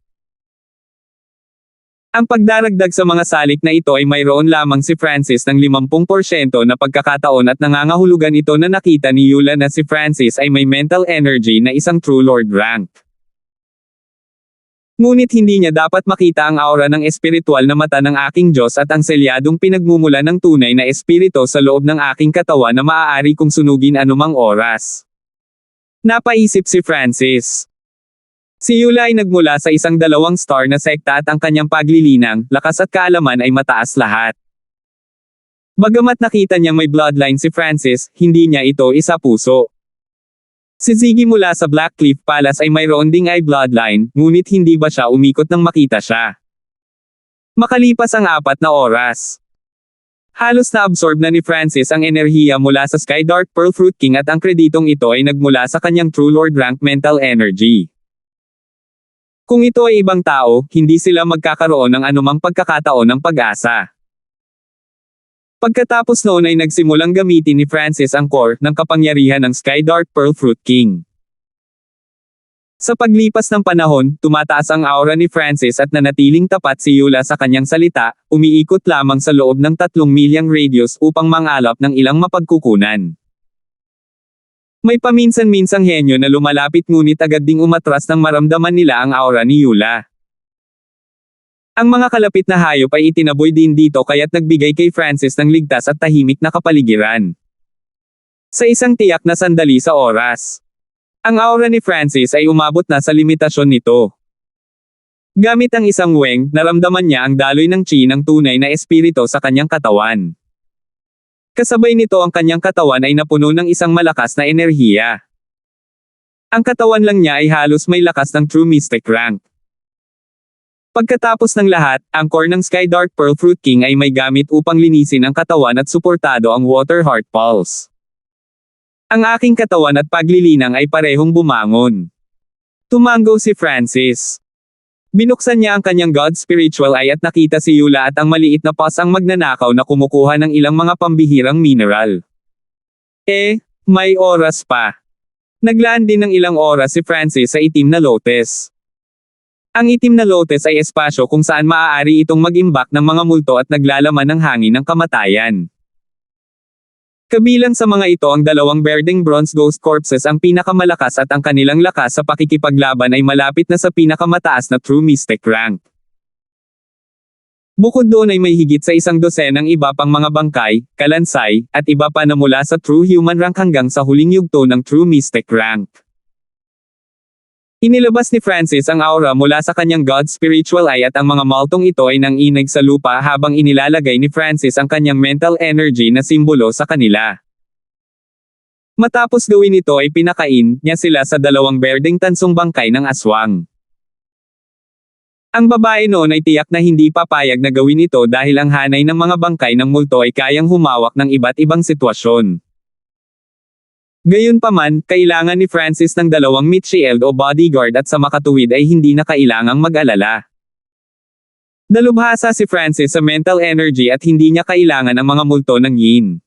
Ang pagdaragdag sa mga salik na ito ay mayroon lamang si Francis ng 50% na pagkakataon at nangangahulugan ito na nakita ni Yula na si Francis ay may mental energy na isang True Lord rank. Ngunit hindi niya dapat makita ang aura ng espiritual na mata ng aking Diyos at ang selyadong pinagmumula ng tunay na espirito sa loob ng aking katawan na maaari kong sunugin anumang oras. Napaisip si Francis. Si Yula ay nagmula sa isang 2 star na sekta at ang kanyang paglilinang, lakas at kaalaman ay mataas lahat. Bagamat nakita niyang may bloodline si Francis, hindi niya ito isa puso. Si Ziggy mula sa Blackcliff Palace ay mayroon ding ay bloodline, ngunit hindi ba siya umikot nang makita siya? Makalipas ang 4 na oras. Halos na-absorb na ni Francis ang enerhiya mula sa Sky Dark Pearl Fruit King at ang kreditong ito ay nagmula sa kanyang True Lord rank mental energy. Kung ito ay ibang tao, hindi sila magkakaroon ng anumang pagkakataon ng pag-asa. Pagkatapos noon ay nagsimulang gamitin ni Francis ang core ng kapangyarihan ng Sky Dark Pearl Fruit King. Sa paglipas ng panahon, tumataas ang aura ni Francis at nanatiling tapat si Yula sa kanyang salita, umiikot lamang sa loob ng 3 milyang radius upang mangalap ng ilang mapagkukunan. May paminsan-minsang henyo na lumalapit ngunit agad ding umatras nang maramdaman nila ang aura ni Yula. Ang mga kalapit na hayop ay itinaboy din dito kaya't nagbigay kay Francis ng ligtas at tahimik na kapaligiran. Sa isang tiyak na sandali sa oras. Ang aura ni Francis ay umabot na sa limitasyon nito. Gamit ang isang weng, naramdaman niya ang daloy ng chi ng tunay na espiritu sa kanyang katawan. Kasabay nito ang kanyang katawan ay napuno ng isang malakas na enerhiya. Ang katawan lang niya ay halos may lakas ng True Mystic rank. Pagkatapos ng lahat, ang core ng Sky Dark Pearl Fruit King ay may gamit upang linisin ang katawan at suportado ang Water Heart Pulse. Ang aking katawan at paglilinang ay parehong bumangon. Tumango si Francis. Binuksan niya ang kanyang God Spiritual Eye at nakita si Yula at ang maliit na paws ang magnanakaw na kumukuha ng ilang mga pambihirang mineral. May oras pa. Naglaan din ng ilang oras si Francis sa itim na lotes. Ang itim na lotes ay espasyo kung saan maaari itong mag-imbak ng mga multo at naglalaman ng hangin ng kamatayan. Kabilang sa mga ito ang dalawang Berdeng Bronze Ghost Corpses, ang pinakamalakas at ang kanilang lakas sa pakikipaglaban ay malapit na sa pinakamataas na True Mystic rank. Bukod doon ay may higit sa 100 iba pang mga bangkay, kalansay, at iba pa na mula sa True Human rank hanggang sa huling yugto ng True Mystic rank. Inilabas ni Francis ang aura mula sa kanyang God's Spiritual Eye at ang mga multong ito ay nanginag sa lupa habang inilalagay ni Francis ang kanyang mental energy na simbolo sa kanila. Matapos gawin ito ay pinakain niya sila sa dalawang berdeng tansong bangkay ng aswang. Ang babae noon ay tiyak na hindi papayag na gawin ito dahil ang hanay ng mga bangkay ng multo ay kayang humawak ng iba't ibang sitwasyon. Gayunpaman, kailangan ni Francis ng dalawang meat shield o bodyguard at sa makatuwid ay hindi na kailangang mag-alala. Dalubhasa si Francis sa mental energy at hindi niya kailangan ang mga multo ng yin.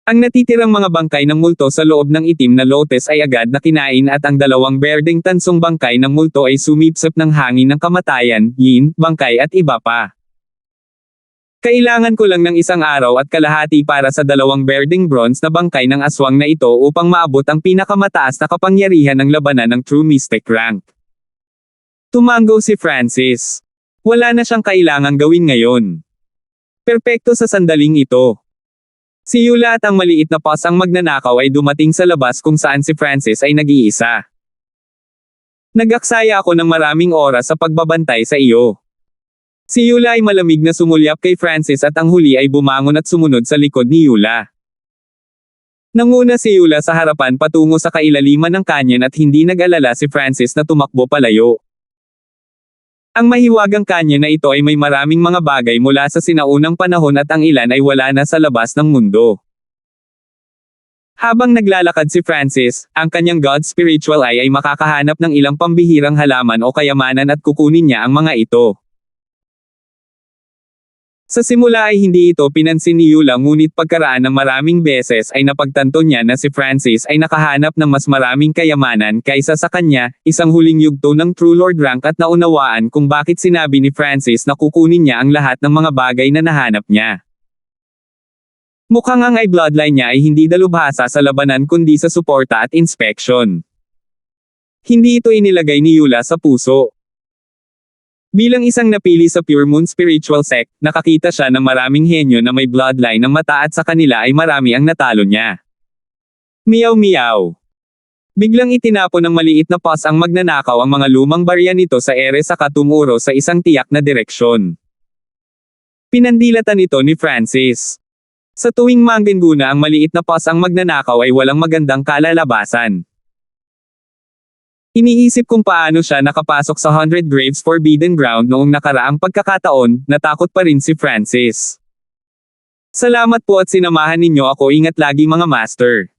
Ang natitirang mga bangkay ng multo sa loob ng itim na lotes ay agad na kinain at ang dalawang berdeng tansong bangkay ng multo ay sumipsip ng hangin ng kamatayan, yin, bangkay at iba pa. Kailangan ko lang ng 1 araw at kalahati para sa dalawang berdeng bronze na bangkay ng aswang na ito upang maabot ang pinakamataas na kapangyarihan ng labanan ng True Mystic rank. Tumango si Francis. Wala na siyang kailangang gawin ngayon. Perpekto sa sandaling ito. Si Eula at ang maliit na paws ang magnanakaw ay dumating sa labas kung saan si Francis ay nag-iisa. Nag-aksaya ako ng maraming oras sa pagbabantay sa iyo. Si Eula ay malamig na sumulyap kay Francis at ang huli ay bumangon at sumunod sa likod ni Eula. Nanguna si Eula sa harapan patungo sa kailaliman ng kanyon at hindi nag-alala si Francis na tumakbo palayo. Ang mahiwagang kanyon na ito ay may maraming mga bagay mula sa sinaunang panahon at ang ilan ay wala na sa labas ng mundo. Habang naglalakad si Francis, ang kanyang God's Spiritual Eye ay makakahanap ng ilang pambihirang halaman o kayamanan at kukunin niya ang mga ito. Sa simula ay hindi ito pinansin ni Eula ngunit pagkaraan ng maraming beses ay napagtanto niya na si Francis ay nakahanap ng mas maraming kayamanan kaysa sa kanya, isang huling yugto ng True Lord rank at naunawaan kung bakit sinabi ni Francis na kukunin niya ang lahat ng mga bagay na nahanap niya. Mukhang ang bloodline niya ay hindi dalubhasa sa labanan kundi sa suporta at inspection. Hindi ito inilagay ni Eula sa puso. Bilang isang napili sa Pure Moon Spiritual Sect, nakakita siya ng maraming henyo na may bloodline ng mata at sa kanila ay marami ang natalo niya. Meow meow. Biglang itinapon ng maliit na paws ang magnanakaw ang mga lumang barya nito sa ere saka tumuro sa isang tiyak na direksyon. Pinandilatan ito ni Francis. Sa tuwing manggenguna ang maliit na paws ang magnanakaw ay walang magandang kalalabasan. Iniisip kung paano siya nakapasok sa 100 Graves Forbidden Ground noong nakaraang pagkakataon, natakot pa rin si Francis. Salamat po at sinamahan ninyo ako, ingat lagi mga master.